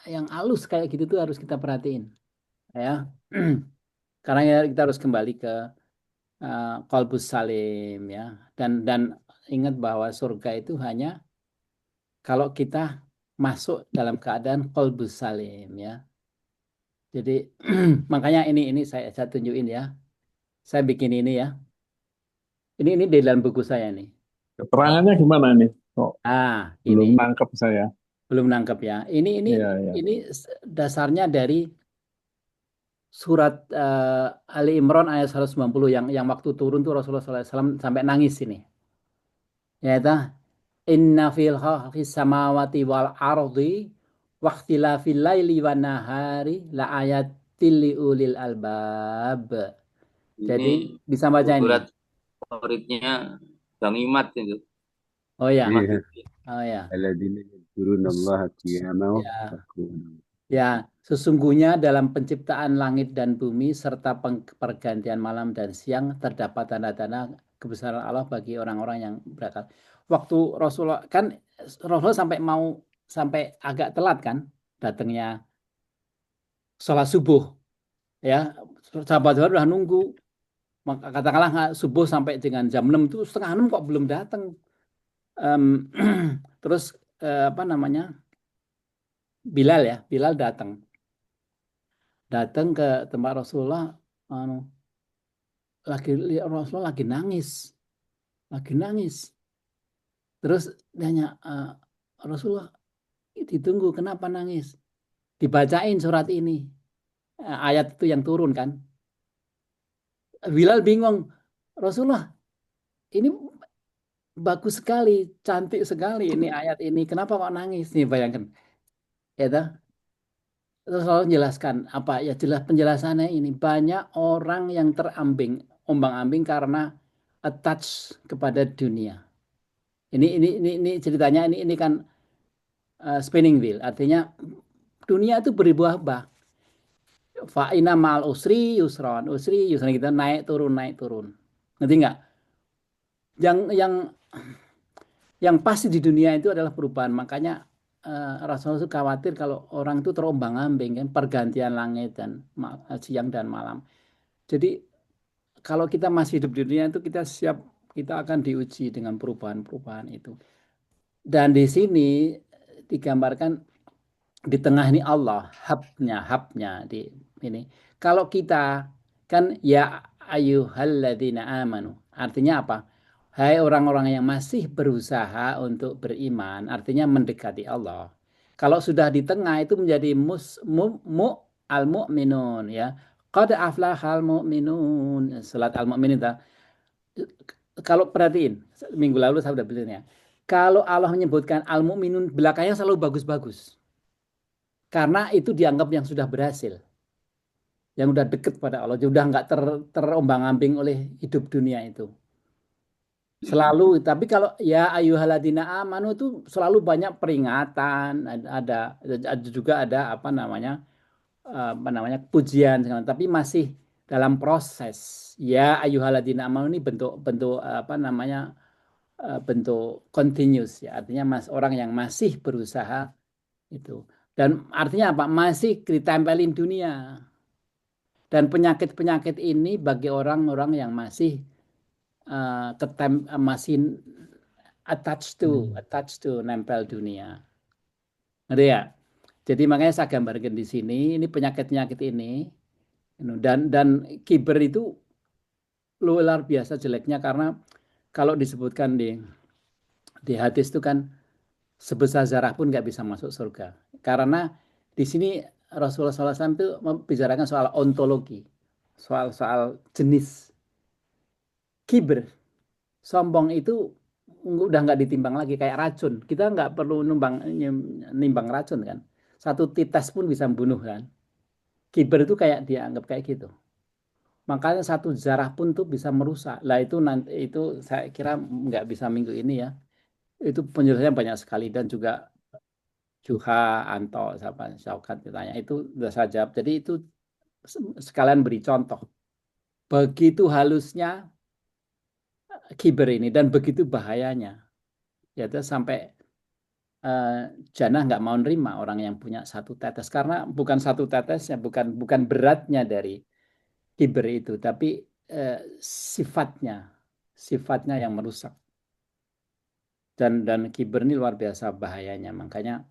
Speaker 1: yang halus kayak gitu tuh harus kita perhatiin. Ya, karena ya kita harus kembali ke qalbus salim ya. Dan ingat bahwa surga itu hanya kalau kita masuk dalam keadaan qalbus salim ya. Jadi makanya ini saya tunjukin ya. Saya bikin ini ya. Ini di dalam buku saya nih.
Speaker 3: Keterangannya gimana nih? Kok
Speaker 1: Ini
Speaker 3: belum nangkep saya?
Speaker 1: belum nangkep ya. Ini ini
Speaker 3: Iya, iya.
Speaker 1: ini dasarnya dari surat Ali Imran ayat 190 yang waktu turun tuh Rasulullah SAW sampai nangis ini. Yaitu inna fil khalqis samawati wal ardi waqtilafil laili wan nahari la ayatil liulil albab.
Speaker 4: Ini
Speaker 1: Jadi bisa baca ini.
Speaker 4: surat favoritnya Bang Imat itu.
Speaker 1: Oh ya,
Speaker 5: Iya.
Speaker 1: oh ya.
Speaker 5: Alladzina yadhkuruna
Speaker 1: Terus,
Speaker 5: Allah qiyaman
Speaker 1: ya,
Speaker 5: wa qu'udan.
Speaker 1: ya, sesungguhnya dalam penciptaan langit dan bumi serta pergantian malam dan siang terdapat tanda-tanda kebesaran Allah bagi orang-orang yang berakal. Waktu Rasulullah sampai agak telat kan datangnya sholat subuh ya. Sahabat-sahabat udah nunggu. Katakanlah subuh sampai dengan jam 6 itu setengah 6 kok belum datang. Em, terus apa namanya? Bilal datang. Datang ke tempat Rasulullah, anu, Rasulullah lagi nangis. Terus nanya, Rasulullah ditunggu kenapa nangis? Dibacain surat ini, ayat itu yang turun kan. Bilal bingung, Rasulullah ini bagus sekali, cantik sekali ini ayat ini, kenapa kok nangis? Nih bayangkan, ya toh? Terus Rasulullah menjelaskan apa ya, jelas penjelasannya ini banyak orang yang ombang-ambing karena attach kepada dunia. Ini ceritanya ini kan spinning wheel, artinya dunia itu berubah-ubah. Fa'ina ma'al usri yusran kita naik turun. Ngerti nggak? Yang yang pasti di dunia itu adalah perubahan. Makanya Rasulullah itu khawatir kalau orang itu terombang-ambing kan pergantian langit dan siang dan malam. Jadi kalau kita masih hidup di dunia itu kita akan diuji dengan perubahan-perubahan itu. Dan di sini digambarkan di tengah ini Allah, hubnya di ini. Kalau kita kan ya ayyuhalladzina amanu. Artinya apa? Hai orang-orang yang masih berusaha untuk beriman, artinya mendekati Allah. Kalau sudah di tengah itu menjadi al mu'minun ya. Qad aflahal mu'minun. Surat Al-Mu'min itu. Kalau perhatiin, minggu lalu saya udah bilang ya. Kalau Allah menyebutkan Al-Mu'minun, belakangnya selalu bagus-bagus. Karena itu dianggap yang sudah berhasil. Yang udah deket pada Allah. Udah nggak terombang-ambing oleh hidup dunia itu. Selalu, tapi kalau ya ayyuhalladzina amanu itu selalu banyak peringatan, ada juga ada apa namanya pujian, tapi masih dalam proses. Ya ayyuhalladzina amanu ini bentuk apa namanya bentuk continuous ya, artinya orang yang masih berusaha itu. Dan artinya apa? Masih ditempelin dunia. Dan penyakit-penyakit ini bagi orang-orang yang masih masih attached to nempel dunia. Ngerti ya? Jadi makanya saya gambarkan di sini, ini penyakit-penyakit ini, dan kiber itu luar biasa jeleknya karena kalau disebutkan di hadis itu kan sebesar zarah pun nggak bisa masuk surga. Karena di sini Rasulullah SAW itu membicarakan soal ontologi, soal jenis kiber, sombong itu udah nggak ditimbang lagi kayak racun. Kita nggak perlu nimbang racun kan. Satu tites pun bisa membunuh kan. Kiber itu kayak dianggap kayak gitu. Makanya satu zarah pun tuh bisa merusak. Lah itu nanti itu saya kira nggak bisa minggu ini ya. Itu penjelasannya banyak sekali dan juga Juha, Anto, siapa, Syaukat ditanya itu sudah saya jawab. Jadi itu sekalian beri contoh. Begitu halusnya kiber ini dan begitu bahayanya. Ya itu sampai Jannah nggak mau nerima orang yang punya satu tetes karena bukan satu tetesnya, bukan beratnya dari kiber itu, tapi sifatnya yang merusak. Dan kiber ini luar biasa bahayanya. Makanya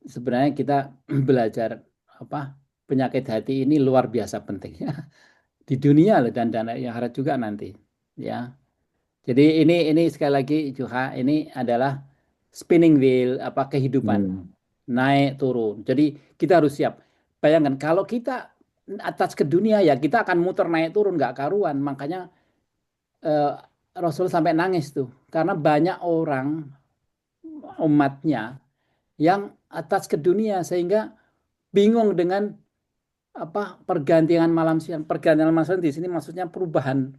Speaker 1: sebenarnya kita belajar apa penyakit hati ini luar biasa pentingnya di dunia dan yang akhirat juga nanti. Ya. Jadi ini sekali lagi Juha, ini adalah spinning wheel apa kehidupan naik turun. Jadi kita harus siap. Bayangkan kalau kita atas ke dunia ya kita akan muter naik turun nggak karuan. Makanya Rasul sampai nangis tuh karena banyak orang umatnya yang atas ke dunia sehingga bingung dengan apa pergantian malam siang. Pergantian malam siang di sini maksudnya perubahan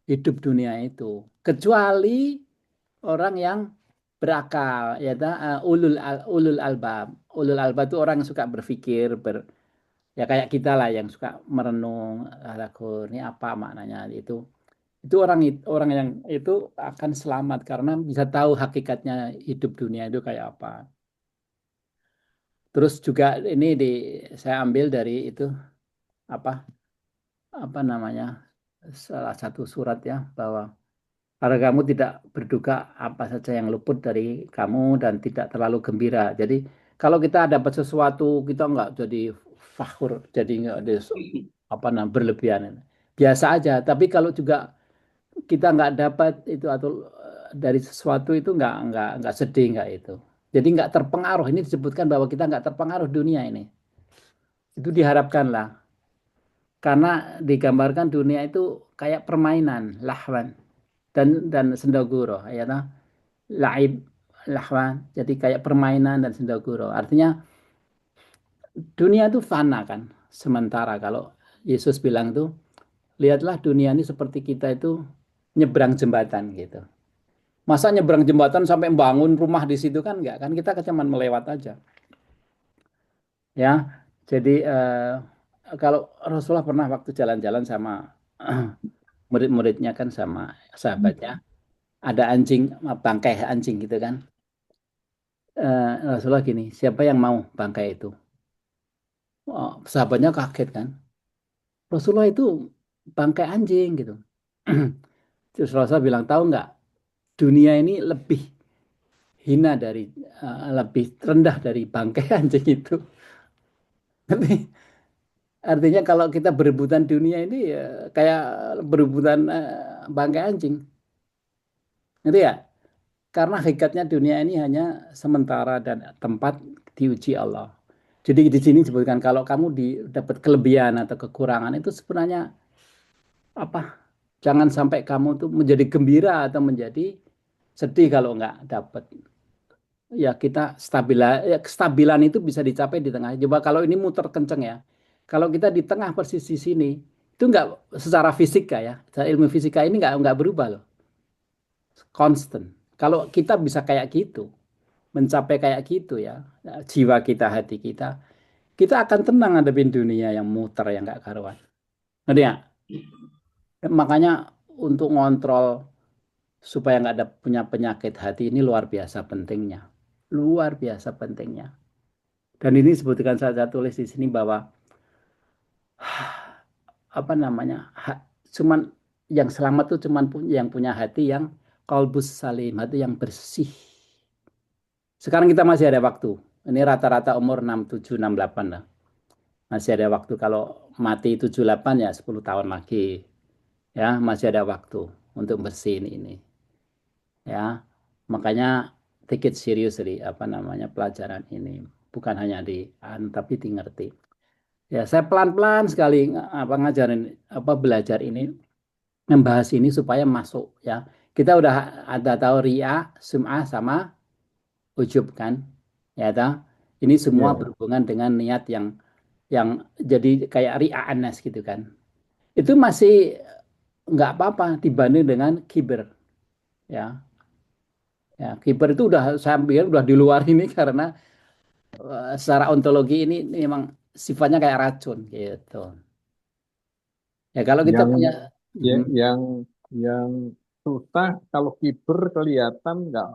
Speaker 1: hidup dunia itu. Kecuali orang yang berakal ya ulul albab. Ulul albab itu orang yang suka berpikir ya kayak kita lah yang suka merenung ini apa maknanya itu orang yang itu akan selamat karena bisa tahu hakikatnya hidup dunia itu kayak apa. Terus juga ini saya ambil dari itu apa namanya salah satu surat ya bahwa karena kamu tidak berduka apa saja yang luput dari kamu dan tidak terlalu gembira. Jadi kalau kita dapat sesuatu kita nggak jadi fakhur, jadi nggak ada berlebihan. Biasa aja. Tapi kalau juga kita nggak dapat itu atau dari sesuatu itu nggak sedih nggak itu. Jadi nggak terpengaruh. Ini disebutkan bahwa kita nggak terpengaruh dunia ini. Itu diharapkan lah. Karena digambarkan dunia itu kayak permainan, lahwan dan sendaguro, ya toh? Laib, lahwan. Jadi kayak permainan dan sendaguro. Artinya dunia itu fana kan. Sementara kalau Yesus bilang tuh, lihatlah dunia ini seperti kita itu nyebrang jembatan gitu. Masa nyebrang jembatan sampai bangun rumah di situ kan enggak kan kita cuma melewat aja. Ya. Jadi kalau Rasulullah pernah waktu jalan-jalan sama murid-muridnya kan sama sahabatnya, ada anjing, bangkai anjing gitu kan. Rasulullah gini, siapa yang mau bangkai itu? Oh, sahabatnya kaget kan. Rasulullah itu bangkai anjing gitu. Terus Rasulullah bilang, tahu nggak, dunia ini lebih hina lebih rendah dari bangkai anjing itu. Tapi artinya kalau kita berebutan dunia ini ya, kayak berebutan bangkai anjing. Gitu ya? Karena hakikatnya dunia ini hanya sementara dan tempat diuji Allah. Jadi di sini disebutkan kalau kamu dapat kelebihan atau kekurangan itu sebenarnya apa? Jangan sampai kamu tuh menjadi gembira atau menjadi sedih kalau nggak dapat. Ya kita kestabilan itu bisa dicapai di tengah. Coba kalau ini muter kenceng ya. Kalau kita di tengah persis di sini, itu nggak secara fisika ya, secara ilmu fisika ini nggak berubah loh, constant. Kalau kita bisa kayak gitu, mencapai kayak gitu ya, jiwa kita, hati kita akan tenang hadapin dunia yang muter yang nggak karuan. Ngerti ya? Makanya untuk ngontrol supaya nggak ada punya penyakit hati ini luar biasa pentingnya, luar biasa pentingnya. Dan ini sebutkan saya tulis di sini bahwa apa namanya, cuman yang selamat tuh cuman yang punya hati yang qalbus salim, hati yang bersih. Sekarang kita masih ada waktu. Ini rata-rata umur 67, 68 lah. Masih ada waktu. Kalau mati 78 ya 10 tahun lagi. Ya, masih ada waktu untuk bersihin ini. Ya, makanya take it seriously apa namanya pelajaran ini. Bukan hanya tapi di ngerti. Ya, saya pelan-pelan sekali apa ngajarin apa belajar ini, membahas ini supaya masuk ya. Kita udah ada tahu ria, sum'ah sama ujub kan. Ya, tahu. Ini semua
Speaker 3: Ya,
Speaker 1: berhubungan dengan niat yang jadi kayak ria anas gitu kan. Itu masih nggak apa-apa dibanding dengan kiber ya. Ya, kiber itu udah saya pikir udah di luar ini karena secara ontologi ini memang sifatnya kayak racun gitu. Ya kalau kita
Speaker 3: yang
Speaker 1: punya
Speaker 3: ya,
Speaker 1: Mhm.
Speaker 3: yang susah kalau kiber kelihatan nggak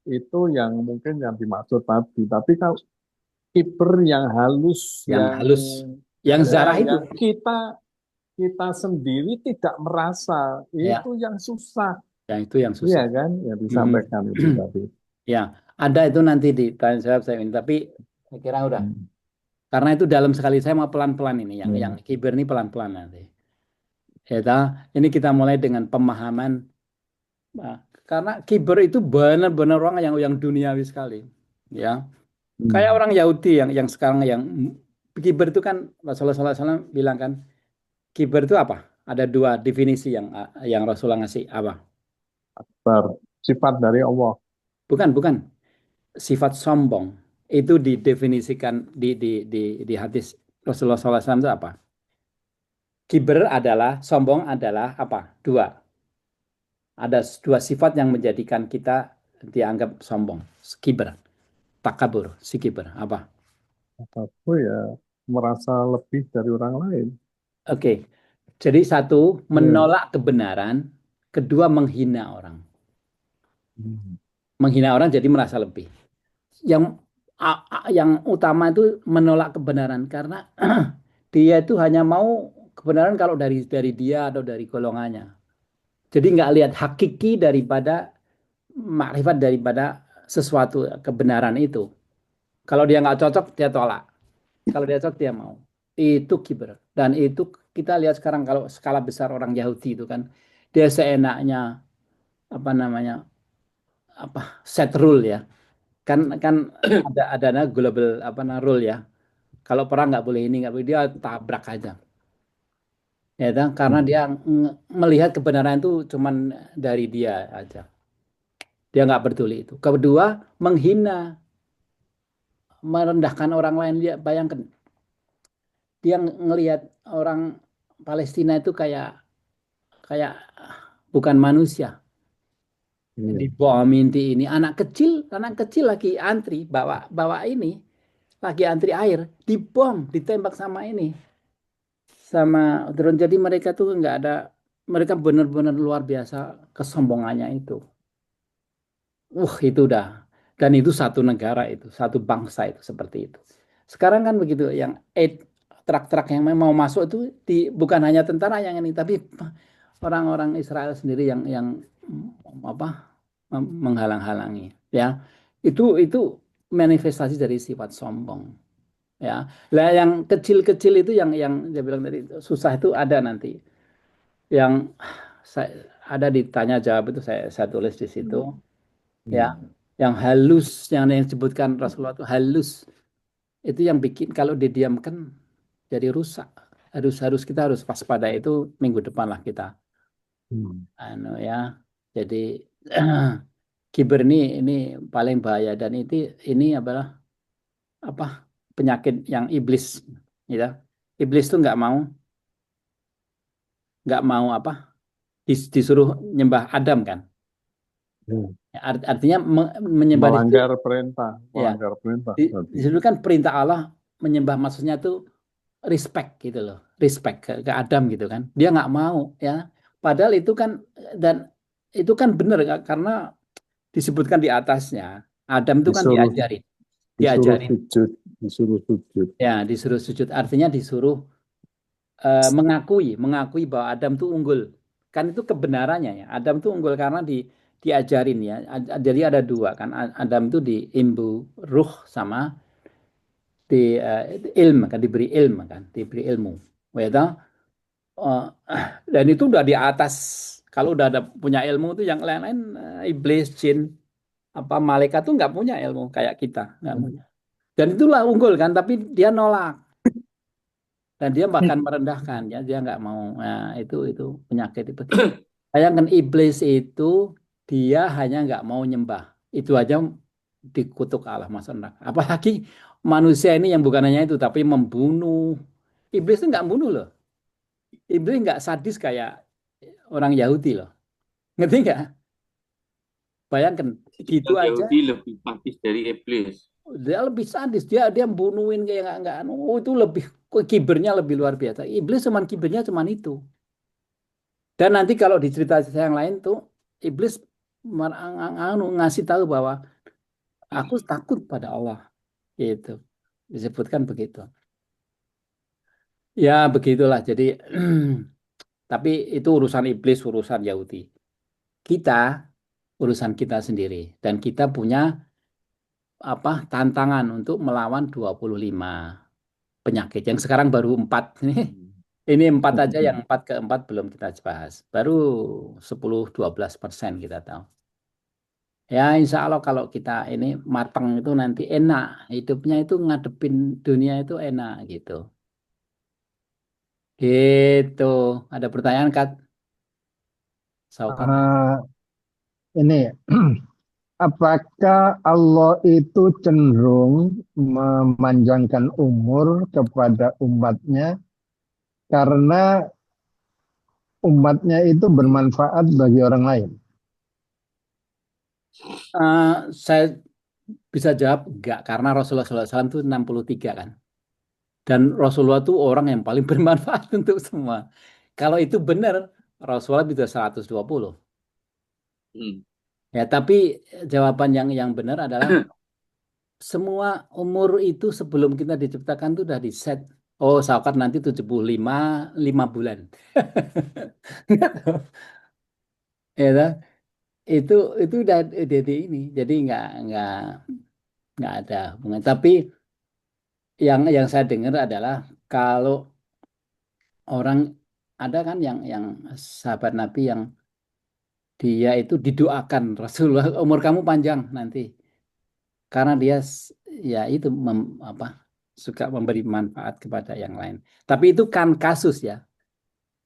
Speaker 3: itu yang mungkin yang dimaksud tadi. Tapi kalau kiber yang halus,
Speaker 1: Yang
Speaker 3: yang
Speaker 1: halus, yang
Speaker 3: ya,
Speaker 1: zarah itu
Speaker 3: yang kita kita sendiri tidak merasa
Speaker 1: ya,
Speaker 3: itu yang susah,
Speaker 1: yang itu yang
Speaker 3: iya
Speaker 1: susah.
Speaker 3: kan? Yang
Speaker 1: Mhm.
Speaker 3: disampaikan itu tadi.
Speaker 1: Ya, ada itu nanti di tanya jawab saya ini, tapi saya kira udah.
Speaker 3: Hmm.
Speaker 1: Karena itu dalam sekali saya mau pelan-pelan ini, yang
Speaker 3: Hmm.
Speaker 1: kiber ini pelan-pelan nanti. Ya, ini kita mulai dengan pemahaman. Nah, karena kiber itu benar-benar orang yang duniawi sekali, ya. Kayak
Speaker 3: Hmm.
Speaker 1: orang Yahudi yang sekarang yang kiber itu kan Rasulullah SAW bilang kan, kiber itu apa? Ada dua definisi yang Rasulullah ngasih apa?
Speaker 3: Sifat dari Allah.
Speaker 1: Bukan sifat sombong itu didefinisikan di hadis Rasulullah SAW itu apa? Kiber adalah sombong adalah apa? Dua. Ada dua sifat yang menjadikan kita dianggap sombong. Kiber, takabur, si kiber apa?
Speaker 3: Aku ya merasa lebih dari orang lain.
Speaker 1: Oke. Jadi satu
Speaker 3: Ya.
Speaker 1: menolak kebenaran, kedua menghina orang.
Speaker 3: Hmm.
Speaker 1: Menghina orang jadi merasa lebih. Yang yang utama itu menolak kebenaran karena dia itu hanya mau kebenaran kalau dari dia atau dari golongannya. Jadi nggak lihat hakiki daripada makrifat daripada sesuatu kebenaran itu. Kalau dia nggak cocok dia tolak. Kalau dia cocok dia mau. Itu kiber. Dan itu kita lihat sekarang kalau skala besar orang Yahudi itu kan dia seenaknya apa namanya apa set rule ya. Kan ada global apa rule ya. Kalau perang nggak boleh ini nggak boleh dia tabrak aja. Ya, karena dia melihat kebenaran itu cuman dari dia aja. Dia nggak peduli itu. Kedua, menghina, merendahkan orang lain. Dia bayangkan, dia ngelihat orang Palestina itu kayak kayak bukan manusia.
Speaker 3: Iya.
Speaker 1: Dibom inti ini anak kecil lagi antri bawa bawa ini, lagi antri air, dibom, ditembak sama ini, sama drone. Jadi mereka tuh nggak ada, mereka benar-benar luar biasa kesombongannya itu. Itu udah. Dan itu satu negara itu, satu bangsa itu seperti itu. Sekarang kan begitu, yang truk-truk yang mau masuk itu bukan hanya tentara yang ini, tapi orang-orang Israel sendiri yang apa menghalang-halangi. Ya, itu manifestasi dari sifat sombong. Ya, lah yang kecil-kecil itu yang dia bilang tadi susah itu ada nanti. Yang saya ada ditanya jawab itu saya tulis di situ. Ya,
Speaker 3: Hmm.
Speaker 1: yang halus yang disebutkan Rasulullah itu halus Itu yang bikin kalau didiamkan jadi rusak. Harus harus kita harus waspada itu minggu depan lah kita.
Speaker 2: Hmm.
Speaker 1: Anu ya. Jadi kiber ini paling bahaya dan ini apa penyakit yang iblis, ya. Iblis tuh nggak mau apa disuruh nyembah Adam kan.
Speaker 2: Hmm.
Speaker 1: Ya, artinya menyembah di situ ya
Speaker 3: melanggar perintah
Speaker 1: di
Speaker 3: berarti.
Speaker 1: situ kan perintah Allah menyembah maksudnya tuh respect gitu loh, respect ke Adam gitu kan. Dia nggak mau ya. Padahal itu kan dan itu kan benar karena disebutkan di atasnya Adam itu kan
Speaker 3: Disuruh disuruh
Speaker 1: diajarin
Speaker 3: sujud, disuruh sujud.
Speaker 1: ya disuruh sujud artinya disuruh mengakui bahwa Adam tuh unggul. Kan itu kebenarannya ya. Adam tuh unggul karena diajarin ya. Jadi ada dua kan. Adam tuh diimbu ruh sama di ilmu kan diberi ilmu. Gitu. Eh, dan itu udah di atas kalau udah ada punya ilmu tuh yang lain-lain iblis, jin, apa malaikat tuh nggak punya ilmu kayak kita, nggak punya. Dan itulah unggul kan, tapi dia nolak. Dan dia bahkan merendahkan ya dia nggak mau nah, itu penyakit itu bayangkan iblis itu dia hanya nggak mau nyembah itu aja dikutuk Allah Mas neraka apalagi manusia ini yang bukan hanya itu tapi membunuh iblis itu nggak bunuh loh iblis nggak sadis kayak orang Yahudi loh ngerti nggak bayangkan gitu
Speaker 4: Yang
Speaker 1: aja
Speaker 4: Yahudi lebih sadis dari iblis.
Speaker 1: dia lebih sadis dia bunuhin kayak nggak oh, itu lebih kibernya lebih luar biasa iblis cuman kibernya cuman itu. Dan nanti kalau di cerita yang lain tuh iblis ngasih tahu bahwa aku takut pada Allah. Gitu. Disebutkan begitu. Ya begitulah. Jadi tapi itu urusan iblis, urusan Yahudi. Kita urusan kita sendiri dan kita punya apa tantangan untuk melawan 25 penyakit yang sekarang baru 4 ini 4 aja yang 4 keempat belum kita bahas. Baru 10-12% kita tahu. Ya, insya Allah kalau kita ini matang itu nanti enak. Hidupnya itu ngadepin dunia itu enak gitu. Gitu. Ada pertanyaan, Kak? Saukat.
Speaker 2: Ah, ini apakah Allah itu cenderung memanjangkan umur kepada umatnya karena umatnya itu bermanfaat bagi orang lain?
Speaker 1: Saya bisa jawab enggak, karena Rasulullah SAW itu 63 kan. Dan Rasulullah itu orang yang paling bermanfaat untuk semua. Kalau itu benar, Rasulullah bisa 120.
Speaker 4: Hmm.
Speaker 1: Ya, tapi jawaban yang benar adalah semua umur itu sebelum kita diciptakan itu udah di set. Oh, Saukat nanti 75 5 bulan. Ya, toh? itu itu udah di ini. Jadi nggak ada hubungan. Tapi yang saya dengar adalah kalau orang ada kan yang sahabat Nabi yang dia itu didoakan Rasulullah umur kamu panjang nanti karena dia ya itu apa suka memberi manfaat kepada yang lain. Tapi itu kan kasus ya,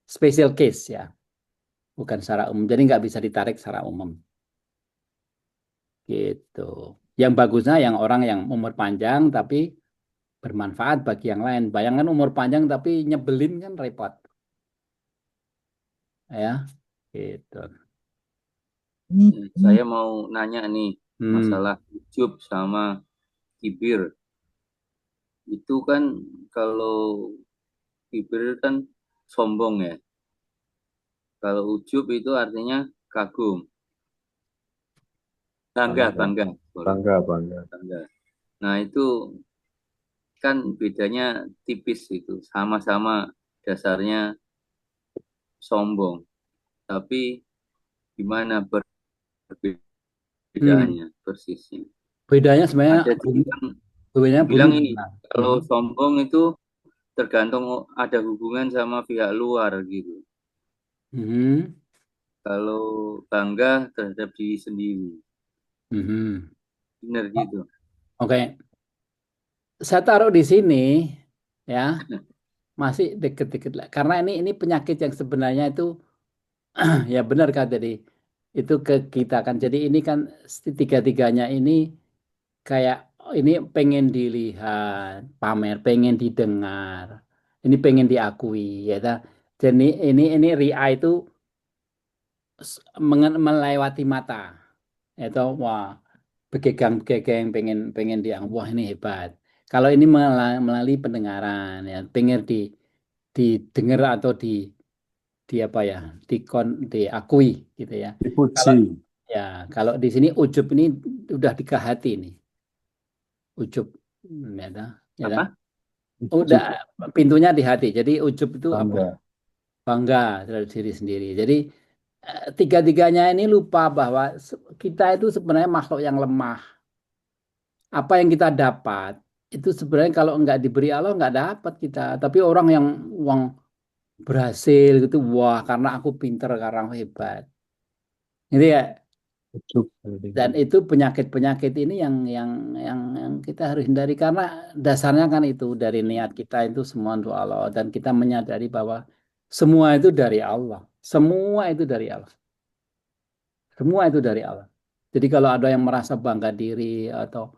Speaker 1: special case ya, bukan secara umum. Jadi nggak bisa ditarik secara umum gitu. Yang bagusnya yang orang yang umur panjang tapi bermanfaat bagi yang lain. Bayangkan umur panjang tapi nyebelin kan repot ya gitu.
Speaker 4: Saya mau nanya nih
Speaker 1: Hmm.
Speaker 4: masalah ujub sama kibir. Itu kan kalau kibir kan sombong ya. Kalau ujub itu artinya kagum, bangga,
Speaker 3: Bangga,
Speaker 4: bangga, sorry,
Speaker 3: bangga, bangga.
Speaker 4: bangga. Nah itu kan bedanya tipis itu, sama-sama dasarnya sombong. Tapi gimana
Speaker 1: Hmm.
Speaker 4: perbedaannya persisnya?
Speaker 1: Bedanya sebenarnya
Speaker 4: Ada
Speaker 1: bedanya bumi
Speaker 4: dibilang
Speaker 1: dan
Speaker 4: ini,
Speaker 1: langit.
Speaker 4: kalau
Speaker 1: Hmm.
Speaker 4: sombong itu tergantung ada hubungan sama pihak luar gitu.
Speaker 1: Hmm.
Speaker 4: Kalau bangga terhadap diri sendiri,
Speaker 1: Hmm.
Speaker 4: benar
Speaker 1: Oh,
Speaker 4: gitu.
Speaker 1: oke. saya taruh di sini ya, masih deket-deket lah. Karena ini penyakit yang sebenarnya itu ya benar kan tadi itu ke kita kan. Jadi ini kan tiga-tiganya ini kayak ini pengen dilihat, pamer, pengen didengar, ini pengen diakui ya. Jadi ini ria itu melewati mata. Itu wah begegang-begegang pengen pengen dianggap wah ini hebat. Kalau ini melalui pendengaran ya, pengen didengar atau di apa ya, diakui gitu ya. Kalau
Speaker 3: Dipuji.
Speaker 1: ya kalau di sini ujub ini udah di ke hati nih, ujub ya, ya dah.
Speaker 4: Apa?
Speaker 1: Udah pintunya di hati. Jadi ujub itu apa?
Speaker 3: Bangga.
Speaker 1: Bangga terhadap diri sendiri. Jadi tiga-tiganya ini lupa bahwa kita itu sebenarnya makhluk yang lemah. Apa yang kita dapat itu sebenarnya kalau nggak diberi Allah nggak dapat kita. Tapi orang yang uang berhasil gitu, wah karena aku pinter, karena aku hebat. Gitu ya.
Speaker 3: Ujub.
Speaker 1: Dan itu penyakit-penyakit ini yang kita harus hindari karena dasarnya kan itu dari niat kita itu semua untuk Allah dan kita menyadari bahwa semua itu dari Allah. Semua itu dari Allah. Semua itu dari Allah. Jadi kalau ada yang merasa bangga diri atau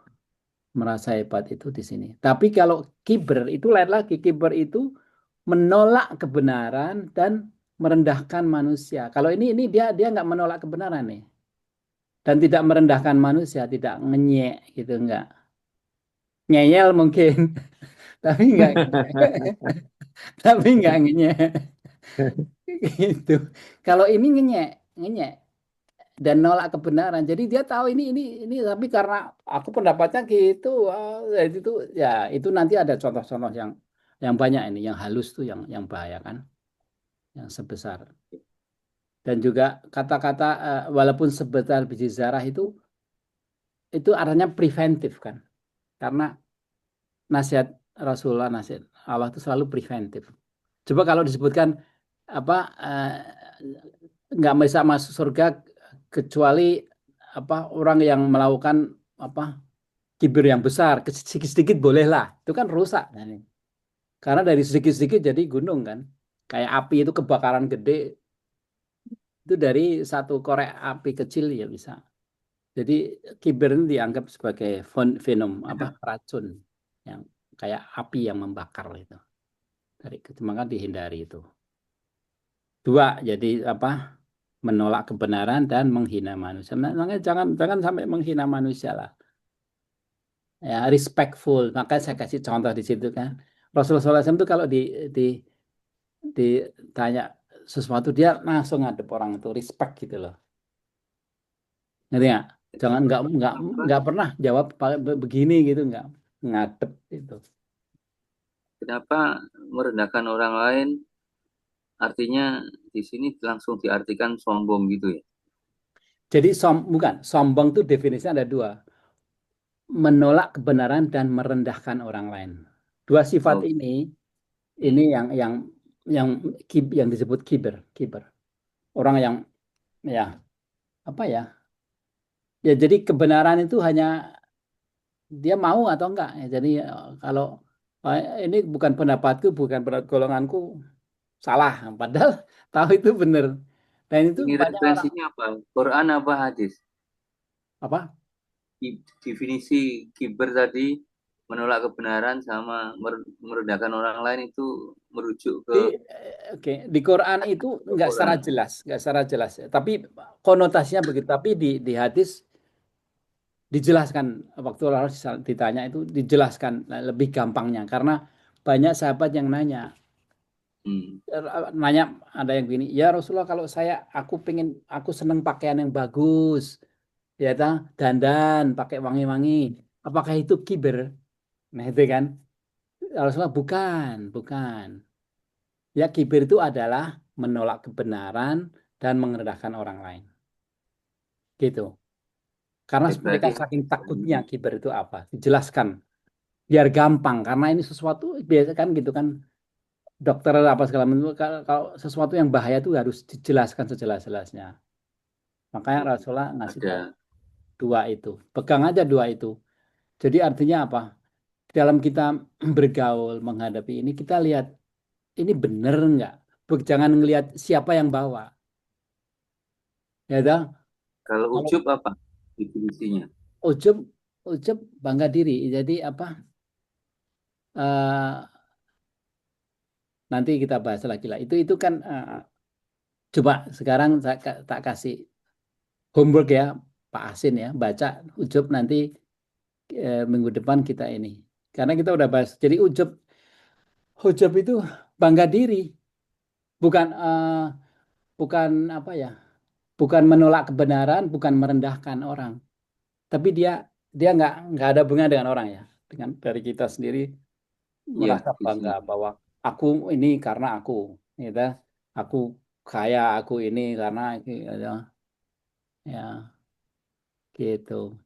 Speaker 1: merasa hebat itu di sini. Tapi kalau kiber itu lain lagi. Kiber itu menolak kebenaran dan merendahkan manusia. Kalau ini dia nggak menolak kebenaran nih dan tidak merendahkan manusia, tidak ngenyek gitu enggak. Ngeyel mungkin, tapi enggak tapi enggak ngenyek gitu. Kalau ini ngenyek, ngenyek dan nolak kebenaran. Jadi dia tahu ini tapi karena aku pendapatnya gitu. Itu ya itu nanti ada contoh-contoh yang banyak ini, yang halus tuh yang bahaya kan, yang sebesar. Dan juga kata-kata walaupun sebesar biji zarah itu artinya preventif kan. Karena nasihat Rasulullah, nasihat Allah itu selalu preventif. Coba kalau disebutkan apa nggak bisa masuk surga kecuali apa orang yang melakukan apa kibir yang besar, sedikit-sedikit bolehlah. Itu kan rusak. Nah, ini. Karena dari sedikit-sedikit jadi gunung kan. Kayak api itu kebakaran gede itu dari satu korek api kecil ya bisa. Jadi kibir ini dianggap sebagai venom apa racun yang kayak api yang membakar itu. Dari maka dihindari itu. Dua, jadi apa? Menolak kebenaran dan menghina manusia. Makanya jangan sampai menghina manusia lah. Ya, respectful. Maka saya kasih contoh di situ kan. Rasulullah SAW itu kalau di ditanya sesuatu dia langsung ngadep orang itu respect gitu loh. Ngerti nggak? Jangan nggak pernah jawab begini gitu nggak ngadep itu.
Speaker 4: Kenapa merendahkan orang lain? Artinya di sini langsung diartikan sombong gitu ya.
Speaker 1: Jadi bukan sombong itu definisinya ada dua, menolak kebenaran dan merendahkan orang lain. Dua sifat
Speaker 4: Oh,
Speaker 1: ini yang yang disebut kiber, kiber. Orang yang ya apa ya? Ya jadi kebenaran itu hanya dia mau atau enggak. Ya, jadi kalau ini bukan pendapatku, bukan pendapat golonganku, salah. Padahal tahu itu benar. Dan itu
Speaker 4: ini
Speaker 1: banyak orang
Speaker 4: referensinya apa? Quran apa hadis?
Speaker 1: apa?
Speaker 4: Definisi kiber tadi menolak kebenaran sama merendahkan orang lain itu merujuk ke
Speaker 1: Oke, di Quran itu nggak secara
Speaker 4: Quran.
Speaker 1: jelas, nggak secara jelas. Tapi konotasinya begitu. Tapi di hadis dijelaskan waktu Allah ditanya itu dijelaskan lebih gampangnya karena banyak sahabat yang
Speaker 4: Hmm.
Speaker 1: nanya ada yang gini, ya Rasulullah kalau aku seneng pakaian yang bagus, ya dandan, pakai wangi-wangi, apakah itu kiber? Nah itu kan Rasulullah bukan. Ya kibir itu adalah menolak kebenaran dan merendahkan orang lain. Gitu. Karena mereka
Speaker 4: Berarti
Speaker 1: saking takutnya kibir itu apa? Dijelaskan. Biar gampang. Karena ini sesuatu biasa kan gitu kan. Dokter apa segala macam. Kalau sesuatu yang bahaya itu harus dijelaskan sejelas-jelasnya. Makanya Rasulullah ngasih tahu
Speaker 4: ada
Speaker 1: dua itu. Pegang aja dua itu. Jadi artinya apa? dalam kita bergaul menghadapi ini kita lihat ini bener nggak? Jangan ngelihat siapa yang bawa, ya toh?
Speaker 4: Kalau
Speaker 1: Kalau
Speaker 4: ujub apa definisinya?
Speaker 1: ujub, ujub bangga diri. Jadi apa? eh, Nanti kita bahas lagi lah. Itu kan coba sekarang tak kasih homework ya, Pak Asin ya, baca ujub nanti minggu depan kita ini. Karena kita udah bahas. Jadi ujub itu bangga diri, bukan bukan apa ya? Bukan menolak kebenaran, bukan merendahkan orang, tapi dia nggak ada hubungan dengan orang ya, dengan dari kita sendiri
Speaker 4: Iya,
Speaker 1: merasa
Speaker 4: di
Speaker 1: bangga
Speaker 4: sini.
Speaker 1: bahwa aku ini karena gitu, aku kaya, aku ini karena gitu, ya gitu,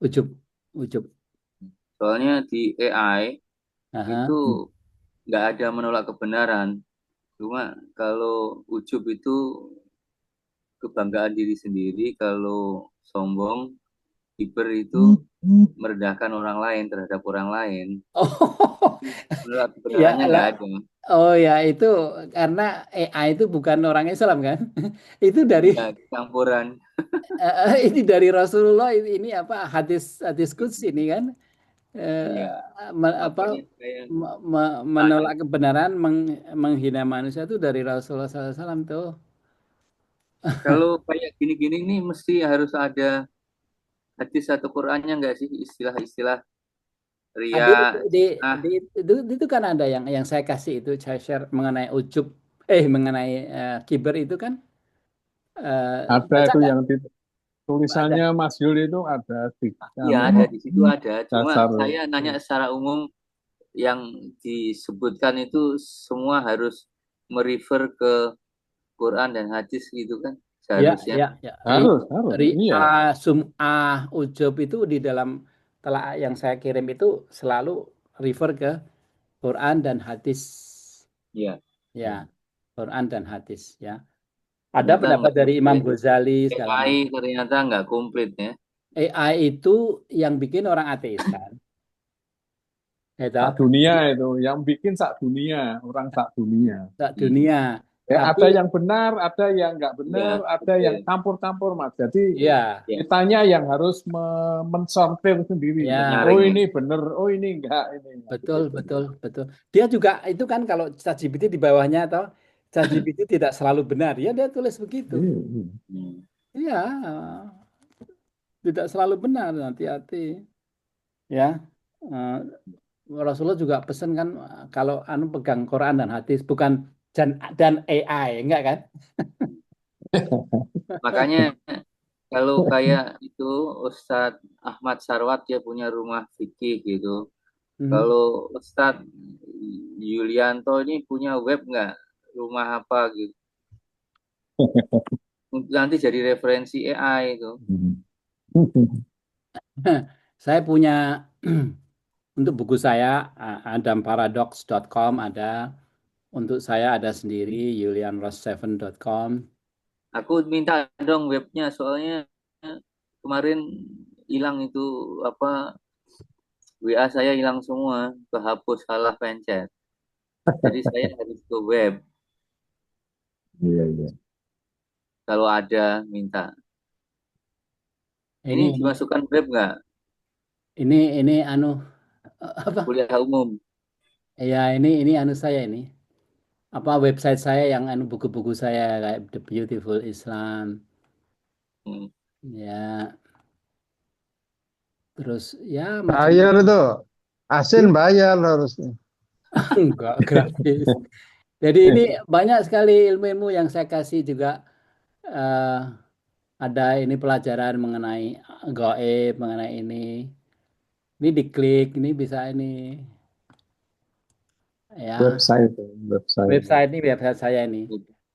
Speaker 1: ujub, ujub,
Speaker 4: Soalnya di AI itu
Speaker 1: aha.
Speaker 4: nggak ada menolak kebenaran. Cuma kalau ujub itu kebanggaan diri sendiri, kalau sombong, kiber itu merendahkan orang lain terhadap orang lain.
Speaker 1: Oh,
Speaker 4: Menolak
Speaker 1: ya
Speaker 4: kebenarannya
Speaker 1: lah.
Speaker 4: nggak ada.
Speaker 1: Oh ya itu karena AI itu bukan orang Islam kan? Itu dari
Speaker 4: Iya, campuran.
Speaker 1: ini dari Rasulullah, ini apa, hadis hadis qudsi ini kan.
Speaker 4: Iya,
Speaker 1: Apa
Speaker 4: makanya saya tanya.
Speaker 1: menolak kebenaran, menghina manusia itu dari Rasulullah SAW tuh.
Speaker 4: Kalau kayak gini-gini nih mesti harus ada hadis atau Qurannya nggak sih istilah-istilah
Speaker 1: Ah,
Speaker 4: ria,
Speaker 1: di,
Speaker 4: jinah.
Speaker 1: itu kan ada yang saya kasih itu, saya share mengenai ujub, mengenai kiber itu kan,
Speaker 3: Ada
Speaker 1: baca
Speaker 3: itu
Speaker 1: nggak?
Speaker 3: yang
Speaker 1: Ada.
Speaker 3: tulisannya Mas Yul itu ada di
Speaker 4: Ya
Speaker 3: anu,
Speaker 4: ada di situ ada. Cuma
Speaker 3: dasar.
Speaker 4: saya nanya secara umum yang disebutkan itu semua harus merefer ke Quran dan hadis gitu kan
Speaker 1: Ya,
Speaker 4: seharusnya.
Speaker 1: ya, ya.
Speaker 3: Harus, iya.
Speaker 1: Sum'ah, ujub itu di dalam telah yang saya kirim itu selalu refer ke Quran dan hadis.
Speaker 4: Ya,
Speaker 1: Ya, Quran dan hadis ya. Ada
Speaker 4: ternyata
Speaker 1: pendapat
Speaker 4: nggak
Speaker 1: dari Imam
Speaker 4: komplit.
Speaker 1: Ghazali segala
Speaker 4: AI
Speaker 1: macam.
Speaker 4: ternyata nggak komplit ya.
Speaker 1: AI itu yang bikin orang ateis kan, ya
Speaker 3: Sak
Speaker 1: toh?
Speaker 3: dunia
Speaker 1: Jadi
Speaker 3: itu, yang bikin sak dunia, orang sak dunia.
Speaker 1: sak
Speaker 4: Hmm.
Speaker 1: dunia.
Speaker 3: Ya,
Speaker 1: Tapi
Speaker 3: ada yang benar, ada yang nggak benar,
Speaker 4: Iya,
Speaker 3: ada yang
Speaker 4: betul.
Speaker 3: campur-campur, Mas. Jadi
Speaker 1: ya,
Speaker 4: Ya,
Speaker 3: kitanya yang harus mensortir sendiri.
Speaker 1: ya,
Speaker 3: Oh
Speaker 4: menyaring ya.
Speaker 3: ini benar, oh ini enggak, ini enggak.
Speaker 1: betul,
Speaker 3: Begitu.
Speaker 1: betul, betul. Dia juga itu kan kalau ChatGPT di bawahnya atau ChatGPT tidak selalu benar, ya dia tulis begitu.
Speaker 3: Hmm.
Speaker 4: Hmm.
Speaker 1: Iya, tidak selalu benar, hati-hati. Ya, Eh, Rasulullah juga pesan kan, kalau anu pegang Quran dan hadis, bukan dan AI, enggak kan?
Speaker 4: Makanya kalau kayak itu Ustadz Ahmad Sarwat dia punya rumah fikih gitu.
Speaker 1: Mhm.
Speaker 4: Kalau Ustadz Yulianto ini punya web nggak? Rumah apa gitu? Nanti jadi referensi AI itu.
Speaker 1: Saya punya untuk buku saya adamparadox.com ada, untuk saya ada sendiri julianross7.com.
Speaker 4: Aku minta dong webnya soalnya kemarin hilang itu apa WA saya hilang semua, kehapus salah pencet. Jadi saya harus ke web.
Speaker 3: Iya, iya.
Speaker 4: Kalau ada minta. Ini
Speaker 1: Ini
Speaker 4: dimasukkan web nggak?
Speaker 1: ini anu apa?
Speaker 4: Kuliah umum.
Speaker 1: Ya ini anu saya ini. Apa website saya yang anu buku-buku saya kayak The Beautiful Islam.
Speaker 4: Hmm.
Speaker 1: Ya, terus ya
Speaker 2: Bayar
Speaker 1: macam-macam.
Speaker 2: itu. Asin bayar harusnya.
Speaker 1: Enggak gratis. Jadi ini banyak sekali ilmu-ilmu yang saya kasih juga, eh, ada ini pelajaran mengenai gaib, mengenai ini. Ini diklik, ini bisa ini ya.
Speaker 3: Website, website.
Speaker 1: Website ini website saya ini.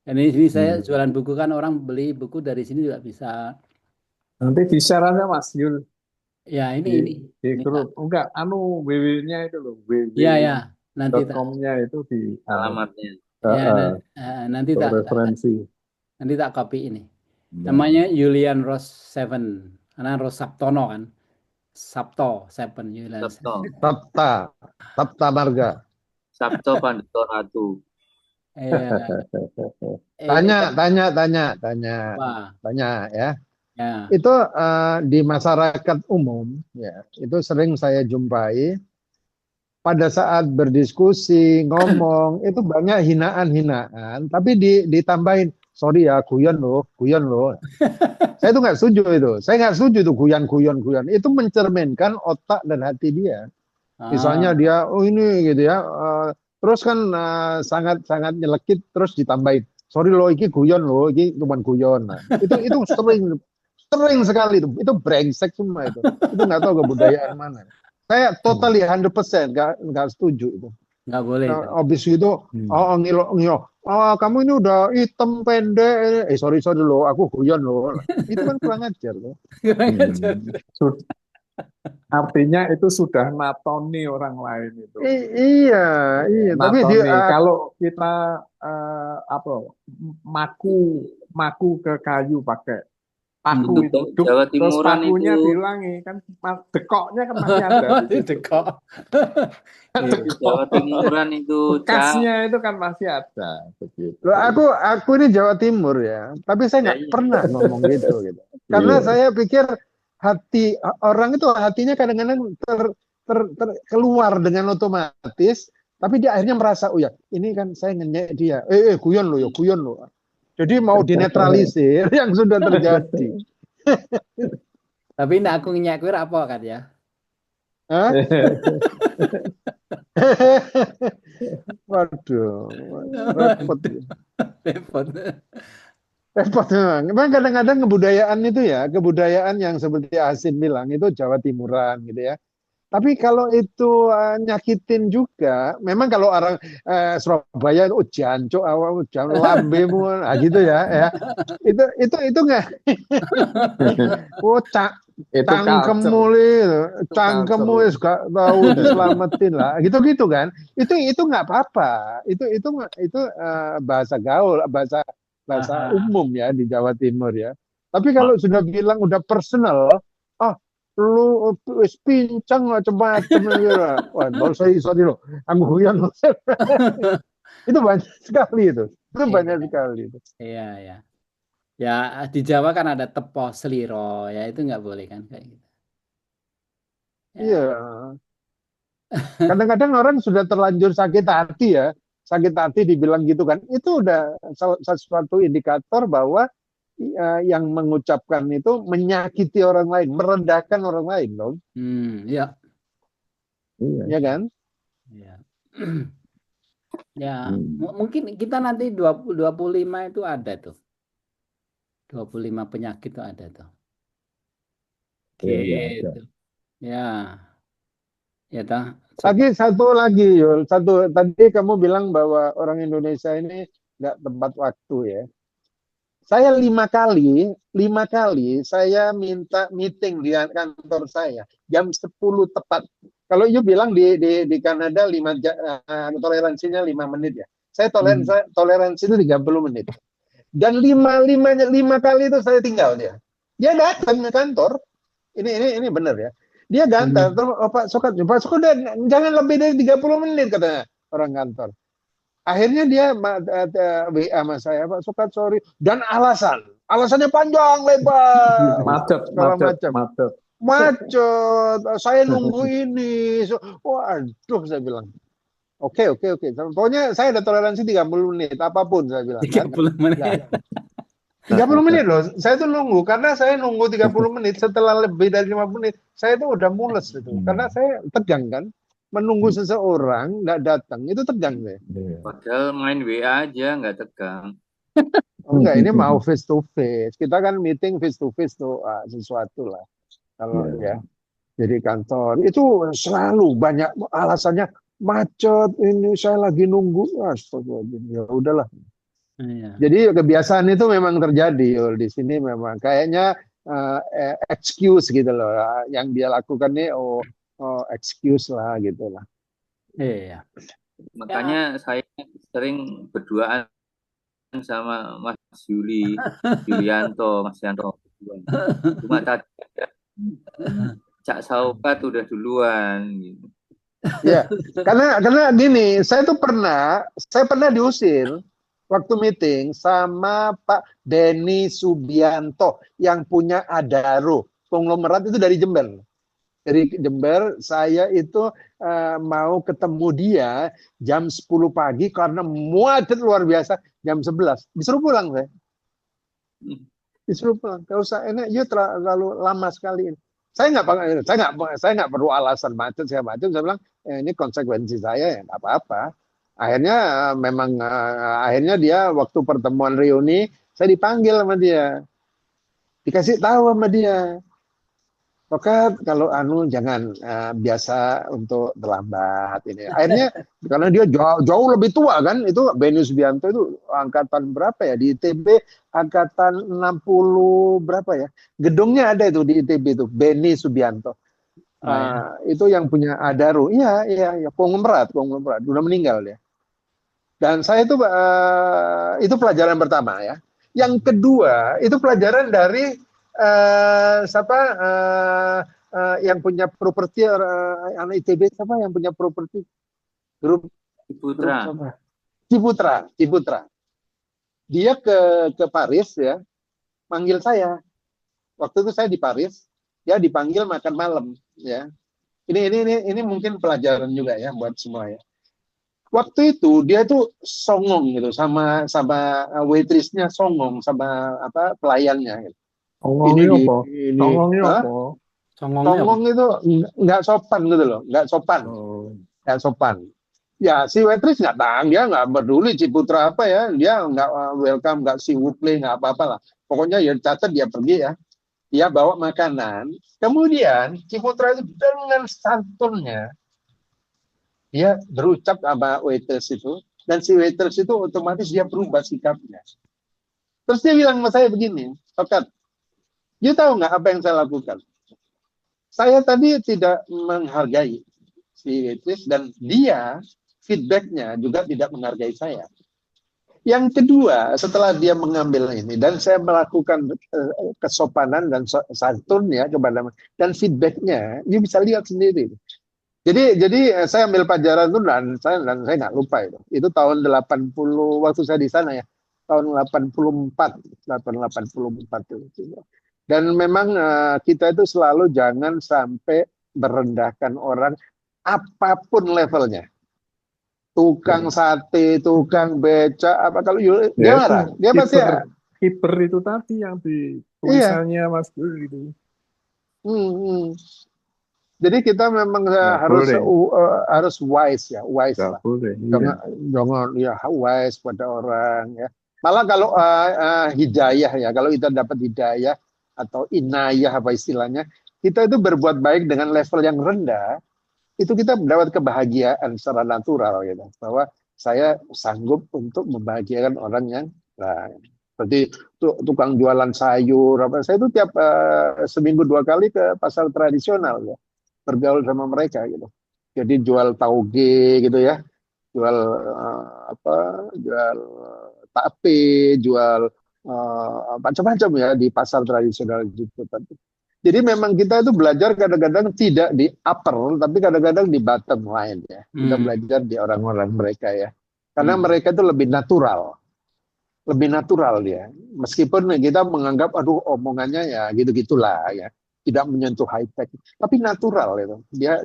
Speaker 1: Dan ini saya jualan buku kan, orang beli buku dari sini juga bisa.
Speaker 3: Nanti di-share aja Mas Yul
Speaker 1: Ya
Speaker 3: di di
Speaker 1: ini tak.
Speaker 3: grup. Enggak, anu www-nya itu loh,
Speaker 1: Ya ya, nanti tak.
Speaker 3: www.com-nya itu di anu,
Speaker 4: Alamatnya.
Speaker 1: Ya nanti
Speaker 3: untuk
Speaker 1: tak
Speaker 3: referensi.
Speaker 1: nanti tak copy ini.
Speaker 3: Ya.
Speaker 1: Namanya Julian Ross 7. Karena Ross Sabtono kan. Sabto, Seven Yulan.
Speaker 4: Sabto.
Speaker 2: Tapta Marga.
Speaker 4: Sabto Pandito Ratu.
Speaker 1: Iya.
Speaker 2: Tanya,
Speaker 1: Kan, wah,
Speaker 2: tanya ya.
Speaker 1: ya.
Speaker 2: Itu di masyarakat umum, ya, itu sering saya jumpai pada saat berdiskusi, ngomong, itu banyak hinaan-hinaan, tapi ditambahin, sorry ya, guyon loh, guyon loh. Saya itu nggak setuju itu. Saya nggak setuju itu guyon. Itu mencerminkan otak dan hati dia. Misalnya
Speaker 1: Ah,
Speaker 2: dia, oh ini gitu ya, terus kan sangat-sangat nyelekit, terus ditambahin, sorry loh, ini guyon loh, ini cuma guyon. Nah, itu sering sekali itu brengsek semua itu. Itu nggak tahu kebudayaan mana. Saya totally 100% nggak setuju itu.
Speaker 1: nggak boleh itu.
Speaker 2: Habis itu, ngilo, kamu ini udah hitam pendek, sorry loh, aku guyon loh. Itu kan kurang ajar loh.
Speaker 3: Sud- Artinya itu sudah natoni orang lain itu.
Speaker 2: Iya, tapi dia
Speaker 3: Natoni. Kalau kita apa maku ke kayu pakai paku
Speaker 4: Itu
Speaker 3: itu,
Speaker 4: kan Jawa
Speaker 3: terus
Speaker 4: Timuran
Speaker 3: pakunya
Speaker 4: itu.
Speaker 3: dihilangi kan dekoknya kan masih ada di situ.
Speaker 1: Dekok. Iya.
Speaker 4: Itu Jawa Timuran itu, Cak.
Speaker 3: Bekasnya itu kan masih ada begitu.
Speaker 2: loh, aku ini Jawa Timur ya, tapi saya nggak
Speaker 4: Iya.
Speaker 2: pernah ngomong gitu. Karena
Speaker 3: Iya.
Speaker 2: saya pikir hati orang itu hatinya kadang-kadang keluar dengan otomatis, tapi dia akhirnya merasa, oh ya, ini kan saya ngenyek dia, guyon lo ya, guyon lo. Jadi mau dinetralisir yang sudah terjadi.
Speaker 1: Tapi ini aku nyakuir apa kan ya?
Speaker 2: Hah? Waduh, repot.
Speaker 1: Repot.
Speaker 2: Repot memang. Memang kadang-kadang kebudayaan itu ya, kebudayaan yang seperti Asin bilang itu Jawa Timuran gitu ya. Tapi kalau itu nyakitin juga, memang kalau orang Surabaya oh jancuk awak lambemu gitu ya. Itu nggak oh cangkemmu cangkemmu gak tahu diselamatin lah gitu kan. Itu nggak apa-apa. Itu bahasa gaul, bahasa umum ya di Jawa Timur ya. Tapi kalau sudah bilang udah personal, lu wis pincang macam-macam gitu. Wah, sorry lo. Aku guyon. Itu banyak sekali itu. Itu banyak sekali itu.
Speaker 1: Iya, ya. Ya, di Jawa kan ada tepo seliro, ya itu nggak boleh kan kayak gitu. Ya.
Speaker 2: Iya. Kadang-kadang orang sudah terlanjur sakit hati ya. Sakit hati dibilang gitu kan. Itu udah sesuatu indikator bahwa yang mengucapkan itu menyakiti orang lain, merendahkan orang lain loh.
Speaker 1: Ya.
Speaker 2: Iya kan?
Speaker 1: Ya. Ya, mungkin kita nanti 25 itu ada tuh. 25 penyakit itu ada tuh. Gitu. Ya. Ya toh.
Speaker 2: Satu lagi, Yul. Tadi kamu bilang bahwa orang Indonesia ini nggak tepat waktu ya. Saya 5 kali saya minta meeting di kantor saya jam 10 tepat. Kalau you bilang di Kanada toleransinya 5 menit ya. Saya toleransi itu 30 menit. Dan lima kali itu saya tinggal dia. Dia datang ke kantor. Ini benar ya. Dia gantar, Pak Sokat jangan lebih dari 30 menit katanya orang kantor. Akhirnya dia WA sama saya, Pak Sokat sorry. Dan alasannya panjang lebar. Macet. Saya nunggu ini. Waduh, saya bilang. Oke. Pokoknya saya ada toleransi 30 menit, apapun saya bilang.
Speaker 1: 30 menit.
Speaker 2: 30 menit loh, saya tuh nunggu, karena saya nunggu 30 menit, setelah lebih dari 5 menit, saya tuh udah mules itu, karena saya tegang kan, menunggu seseorang nggak datang, itu tegang saya.
Speaker 4: Padahal main WA aja nggak tegang.
Speaker 2: Enggak, ini mau face to face, kita kan meeting face to face tuh sesuatu lah, kalau ya, jadi kantor, itu selalu banyak alasannya, macet, ini saya lagi nunggu, ya udahlah.
Speaker 1: Iya.
Speaker 2: Jadi kebiasaan itu memang terjadi Yul. Di sini memang kayaknya excuse gitu loh. Yang dia lakukan nih excuse lah gitu lah.
Speaker 1: Iya.
Speaker 4: Makanya saya sering berduaan sama Mas Yulianto, Mas Yanto. Cuma tadi Cak Saukat udah duluan gitu.
Speaker 2: Ya, karena gini, saya pernah diusir waktu meeting sama Pak Denny Subianto yang punya Adaro konglomerat itu dari Jember. Dari Jember, saya itu mau ketemu dia jam 10 pagi karena muatet luar biasa jam 11. Disuruh pulang saya. Disuruh pulang. Kalau usah enak, you terlalu lama sekali. Saya nggak perlu alasan macet segala macam. Saya bilang ini konsekuensi saya ya nggak apa-apa. Akhirnya akhirnya dia waktu pertemuan reuni saya dipanggil sama dia, dikasih tahu sama dia. Oke, kalau anu jangan biasa untuk terlambat ini. Akhirnya karena dia jauh lebih tua kan, itu Benny Subianto itu angkatan berapa ya di ITB angkatan 60 berapa ya? Gedungnya ada itu di ITB itu Benny Subianto.
Speaker 1: Oh, ya.
Speaker 2: Itu yang punya Adaro. Iya, iya, iya, konglomerat, udah meninggal dia. Dan saya itu pelajaran pertama ya. Yang kedua itu pelajaran dari siapa yang punya properti anak ITB siapa yang punya properti grup
Speaker 4: Putra.
Speaker 2: siapa? Ciputra. Dia ke Paris ya, manggil saya. Waktu itu saya di Paris, dia dipanggil makan malam ya. Ini mungkin pelajaran juga ya buat semua ya. Waktu itu dia tuh songong gitu sama waitressnya songong sama pelayannya gitu. Ini
Speaker 3: Songongnya
Speaker 2: di
Speaker 3: apa?
Speaker 2: ini
Speaker 3: Songongnya apa?
Speaker 1: Songongnya apa?
Speaker 2: songong itu nggak sopan gitu loh,
Speaker 3: Oh,
Speaker 2: nggak sopan. Ya si waitress nggak tahu, dia nggak peduli Ciputra apa ya, dia nggak welcome, nggak si wuple, nggak apa-apa lah. Pokoknya ya catat dia pergi ya, dia bawa makanan. Kemudian Ciputra itu dengan santunnya dia berucap sama waitress itu, dan si waitress itu otomatis dia berubah sikapnya. Terus dia bilang sama saya begini, Sokat, dia tahu nggak apa yang saya lakukan? Saya tadi tidak menghargai si waitress dan dia feedbacknya juga tidak menghargai saya. Yang kedua, setelah dia mengambil ini dan saya melakukan kesopanan dan santun ya kepada dan feedbacknya, dia bisa lihat sendiri. Jadi saya ambil pelajaran itu dan saya nggak lupa itu. Itu tahun 80 waktu saya di sana ya. Tahun 84, 84 itu. Dan memang kita itu selalu jangan sampai merendahkan orang apapun levelnya. Tukang sate, tukang beca, apa kalau dia
Speaker 3: ya itu
Speaker 2: marah, dia pasti
Speaker 3: kiper kiper itu tadi yang di
Speaker 2: iya.
Speaker 3: tulisannya Mas Gul itu.
Speaker 2: Hmm, hmm. Jadi kita memang
Speaker 3: Nggak boleh,
Speaker 2: harus wise ya, wise
Speaker 3: nggak
Speaker 2: lah.
Speaker 3: boleh. Iya.
Speaker 2: Jangan ya wise pada orang ya. Malah kalau hidayah ya, kalau kita dapat hidayah atau inayah apa istilahnya, kita itu berbuat baik dengan level yang rendah, itu kita mendapat kebahagiaan secara natural gitu. Bahwa saya sanggup untuk membahagiakan orang yang lain. Seperti tukang jualan sayur apa. Saya itu tiap seminggu 2 kali ke pasar tradisional ya, bergaul sama mereka gitu. Jadi jual tauge gitu ya, jual jual tape, jual macam-macam ya di pasar tradisional gitu tadi. Jadi memang kita itu belajar kadang-kadang tidak di upper, tapi kadang-kadang di bottom line ya. Kita belajar di orang-orang mereka ya. Karena mereka itu lebih natural dia. Meskipun kita menganggap, aduh omongannya ya gitu-gitulah ya, tidak menyentuh high tech, tapi natural itu. Dia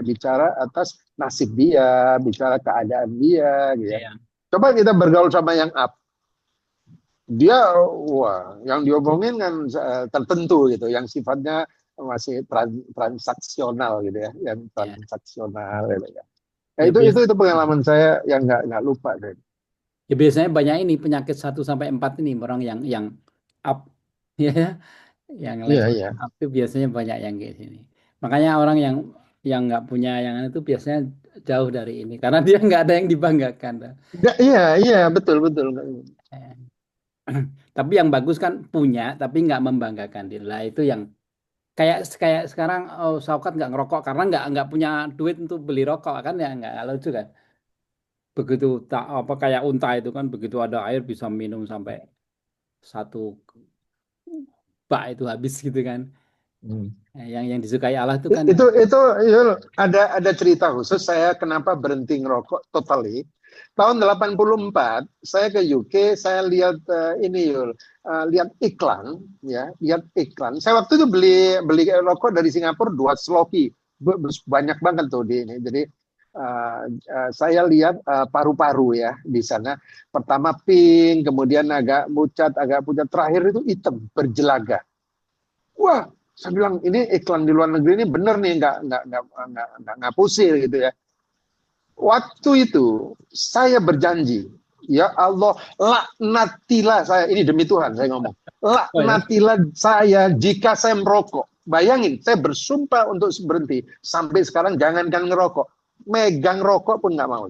Speaker 2: bicara atas nasib dia, bicara keadaan dia, gitu ya.
Speaker 1: Iya.
Speaker 2: Coba kita bergaul sama yang up, dia wah, yang diomongin kan tertentu gitu, yang sifatnya masih transaksional gitu ya, yang
Speaker 1: Ya.
Speaker 2: transaksional gitu ya. Nah,
Speaker 1: Ya,
Speaker 2: itu pengalaman saya yang nggak lupa deh.
Speaker 1: ya biasanya banyak ini penyakit 1 sampai 4 ini orang yang up ya, yang
Speaker 2: Iya,
Speaker 1: level
Speaker 2: iya.
Speaker 1: up itu biasanya banyak yang kayak sini. Makanya orang yang nggak punya yang itu biasanya jauh dari ini karena dia nggak ada yang dibanggakan.
Speaker 2: Nggak, iya, iya, betul, betul.
Speaker 1: Eh, Tapi yang bagus kan punya tapi nggak membanggakan diri. Lah itu yang kayak kayak sekarang Saukat nggak ngerokok karena nggak punya duit untuk beli rokok kan ya nggak lucu kan. Begitu tak apa kayak unta itu kan begitu ada air bisa minum sampai 1 bak itu habis gitu kan.
Speaker 2: Hmm.
Speaker 1: Yang disukai Allah itu kan
Speaker 2: Itu Yul, ada cerita khusus saya kenapa berhenti ngerokok totally. Tahun 84 saya ke UK, saya lihat ini Yul, lihat iklan ya, lihat iklan. Saya waktu itu beli rokok dari Singapura 2 sloki. Banyak banget tuh di ini. Jadi saya lihat paru-paru ya di sana. Pertama pink, kemudian agak pucat, terakhir itu hitam berjelaga. Wah, saya bilang ini iklan di luar negeri ini bener nih, nggak ngapusir gitu ya. Waktu itu saya berjanji, ya Allah, laknatilah saya, ini demi Tuhan saya ngomong,
Speaker 1: oh ya,
Speaker 2: laknatilah saya jika saya merokok. Bayangin, saya bersumpah untuk berhenti. Sampai sekarang jangankan ngerokok, megang rokok pun nggak mau.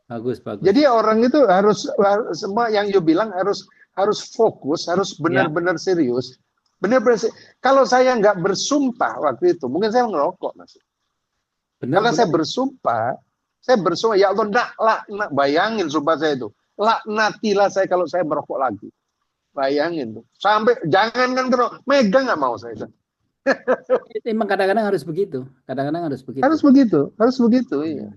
Speaker 1: bagus bagus.
Speaker 2: Jadi orang itu harus semua yang you bilang harus fokus, harus
Speaker 1: Ya,
Speaker 2: benar-benar serius. Benar-benar. Kalau saya nggak bersumpah waktu itu, mungkin saya ngerokok masih. Kalau
Speaker 1: benar-benar.
Speaker 2: saya bersumpah, ya Allah, nak, bayangin sumpah saya itu. Laknatilah saya kalau saya merokok lagi. Bayangin tuh. Sampai jangan kan ngerokok, megang nggak mau saya.
Speaker 1: Emang kadang-kadang harus begitu. Kadang-kadang harus begitu.
Speaker 2: Harus begitu, iya.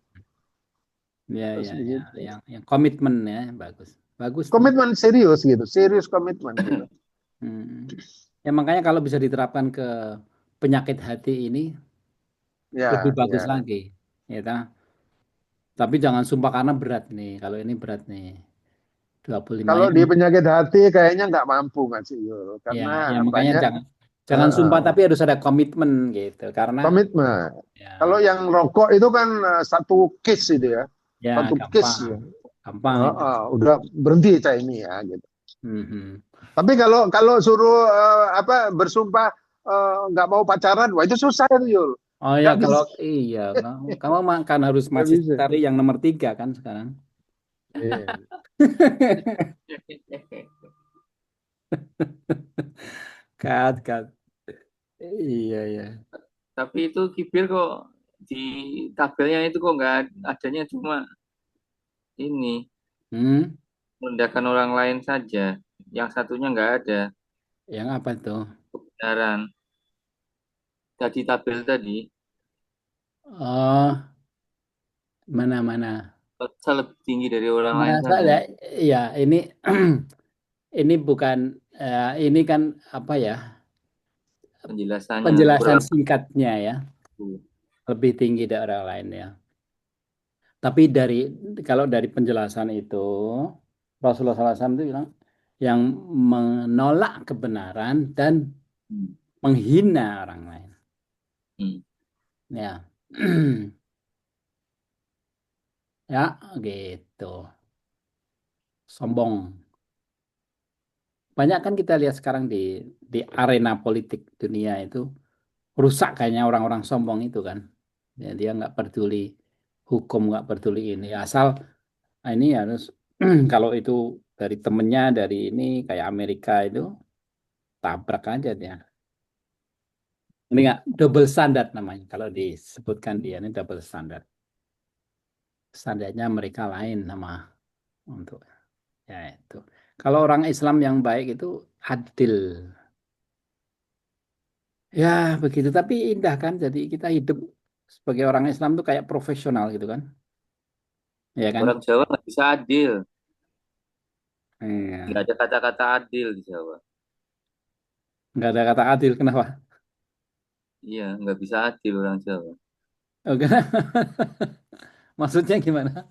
Speaker 1: Ya,
Speaker 2: Harus
Speaker 1: ya, ya.
Speaker 2: begitu.
Speaker 1: Yang komitmen ya, bagus. Bagus tuh.
Speaker 2: Komitmen serius gitu, serius komitmen gitu.
Speaker 1: Ya makanya kalau bisa diterapkan ke penyakit hati ini lebih
Speaker 2: Ya,
Speaker 1: bagus
Speaker 2: ya.
Speaker 1: lagi, ya ta? Tapi jangan sumpah karena berat nih. Kalau ini berat nih. 25
Speaker 2: Kalau
Speaker 1: ya.
Speaker 2: di penyakit hati kayaknya nggak mampu nggak sih Yul,
Speaker 1: Ya,
Speaker 2: karena
Speaker 1: ya makanya
Speaker 2: banyak
Speaker 1: jangan sumpah tapi
Speaker 2: uh,
Speaker 1: harus ada komitmen gitu. Karena
Speaker 2: komitmen.
Speaker 1: ya,
Speaker 2: Kalau yang rokok itu kan satu case itu ya,
Speaker 1: ya
Speaker 2: satu case
Speaker 1: gampang.
Speaker 2: ya.
Speaker 1: Gampang itu.
Speaker 2: Udah berhenti saya ini ya gitu.
Speaker 1: Mhm.
Speaker 2: Tapi kalau suruh bersumpah nggak mau pacaran, wah itu susah itu Yul.
Speaker 1: Oh ya
Speaker 2: Nggak
Speaker 1: kalau
Speaker 2: bisa.
Speaker 1: iya kamu makan harus
Speaker 2: Nggak
Speaker 1: masih
Speaker 2: bisa.
Speaker 1: cari yang nomor 3 kan sekarang.
Speaker 2: Iya.
Speaker 1: Kat. Iya ya.
Speaker 4: Tapi itu kibir kok di tabelnya itu kok nggak adanya cuma ini
Speaker 1: Hmm,
Speaker 4: merendahkan orang lain saja. Yang satunya nggak ada
Speaker 1: yang apa tuh?
Speaker 4: kebenaran. Tadi tabel tadi
Speaker 1: Oh, mana?
Speaker 4: saya lebih tinggi dari orang lain
Speaker 1: Merasa
Speaker 4: saja.
Speaker 1: ya, ya ini ini bukan ini kan apa ya?
Speaker 4: Penjelasannya
Speaker 1: Penjelasan
Speaker 4: kurang.
Speaker 1: singkatnya ya, lebih tinggi dari orang lain ya. Tapi kalau dari penjelasan itu Rasulullah SAW itu bilang yang menolak kebenaran dan
Speaker 4: Hmm.
Speaker 1: menghina orang lain.
Speaker 4: Hmm.
Speaker 1: Ya, ya gitu. Sombong. Banyak kan kita lihat sekarang di arena politik dunia itu rusak kayaknya orang-orang sombong itu kan. Ya, dia nggak peduli hukum, nggak peduli ini. Asal ini harus kalau itu dari temennya dari ini kayak Amerika itu tabrak aja dia. Ini nggak double standard namanya. Kalau disebutkan dia ini double standard. Standarnya mereka lain sama untuk ya itu. Kalau orang Islam yang baik itu adil. Ya begitu. Tapi indah kan. Jadi kita hidup sebagai orang Islam tuh kayak profesional gitu kan. Ya kan?
Speaker 4: Orang Jawa nggak bisa adil. Nggak
Speaker 1: Iya.
Speaker 4: ada kata-kata adil di Jawa.
Speaker 1: Nggak ada kata adil. Kenapa?
Speaker 4: Iya, nggak bisa adil orang Jawa.
Speaker 1: Oke. Maksudnya gimana?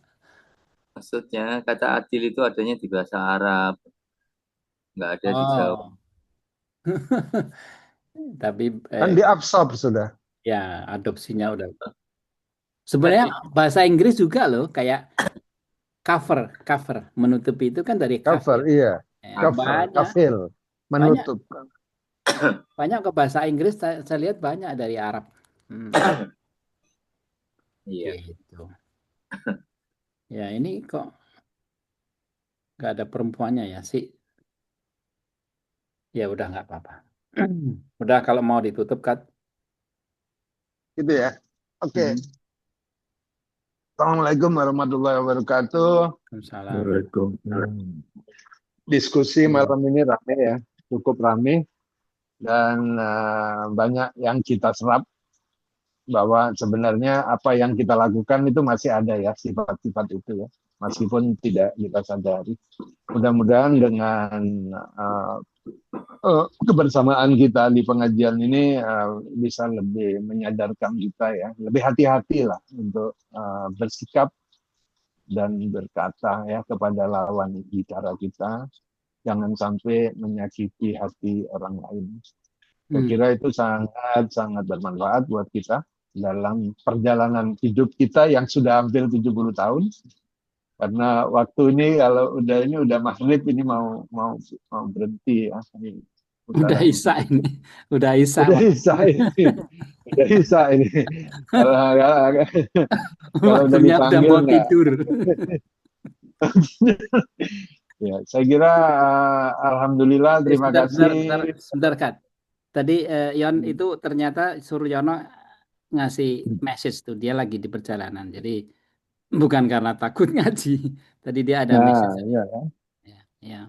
Speaker 4: Maksudnya kata adil itu adanya di bahasa Arab, nggak ada di Jawa.
Speaker 1: Oh. Tapi
Speaker 2: Kan diabsorb sudah.
Speaker 1: ya adopsinya udah. Sebenarnya bahasa Inggris juga loh kayak cover menutupi itu kan dari
Speaker 2: Cover,
Speaker 1: kafir.
Speaker 2: iya.
Speaker 1: Ya,
Speaker 2: Cover,
Speaker 1: banyak
Speaker 2: kafil,
Speaker 1: banyak
Speaker 2: menutup.
Speaker 1: banyak ke bahasa Inggris saya lihat banyak dari Arab. Hmm,
Speaker 4: Iya.
Speaker 1: gitu. Ya ini kok nggak ada perempuannya ya sih. Ya udah nggak apa-apa. Udah kalau mau ditutup kan.
Speaker 2: Gitu ya. Oke.
Speaker 1: Hmm.
Speaker 2: Assalamualaikum warahmatullahi wabarakatuh.
Speaker 1: Waalaikumsalam.
Speaker 3: Waalaikumsalam.
Speaker 2: Diskusi malam ini rame ya, cukup rame. dan banyak yang kita serap bahwa sebenarnya apa yang kita lakukan itu masih ada ya sifat-sifat itu ya, meskipun tidak kita sadari. Mudah-mudahan dengan kebersamaan kita di pengajian ini bisa lebih menyadarkan kita ya, lebih hati-hati lah untuk bersikap dan berkata ya kepada lawan bicara kita, jangan sampai menyakiti hati orang lain. Saya kira itu sangat bermanfaat buat kita dalam perjalanan hidup kita yang sudah hampir 70 tahun. Karena waktu ini kalau udah maghrib ini mau berhenti ya. Ini
Speaker 1: Udah
Speaker 2: putaran
Speaker 1: Isa ini, udah Isa.
Speaker 2: udah Isa ini. Udah Isa ini. Kalau udah
Speaker 1: Waktunya udah
Speaker 2: dipanggil
Speaker 1: mau
Speaker 2: enggak.
Speaker 1: tidur.
Speaker 2: Ya, saya kira alhamdulillah terima kasih.
Speaker 1: Sebentar, Kat. Tadi Yon itu ternyata Suryono ngasih message tuh, dia lagi di perjalanan. Jadi bukan karena takut ngaji. Tadi dia ada message.
Speaker 2: Ya.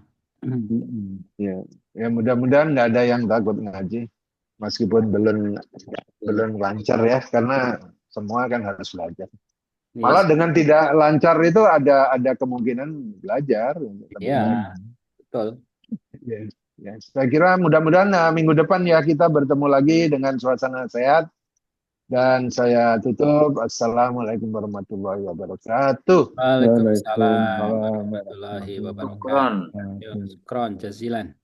Speaker 1: Ya.
Speaker 2: Ya, mudah-mudahan nggak ada yang takut ngaji, meskipun belum lancar ya, karena semua kan harus belajar. Malah dengan tidak lancar itu ada kemungkinan belajar.
Speaker 1: Iya, betul.
Speaker 2: Ya, saya kira mudah-mudahan minggu depan ya kita bertemu lagi dengan suasana sehat. Dan saya tutup. Assalamualaikum warahmatullahi wabarakatuh.
Speaker 1: Waalaikumsalam warahmatullahi wabarakatuh.
Speaker 3: Waalaikumsalam.
Speaker 1: Syukron jazilan.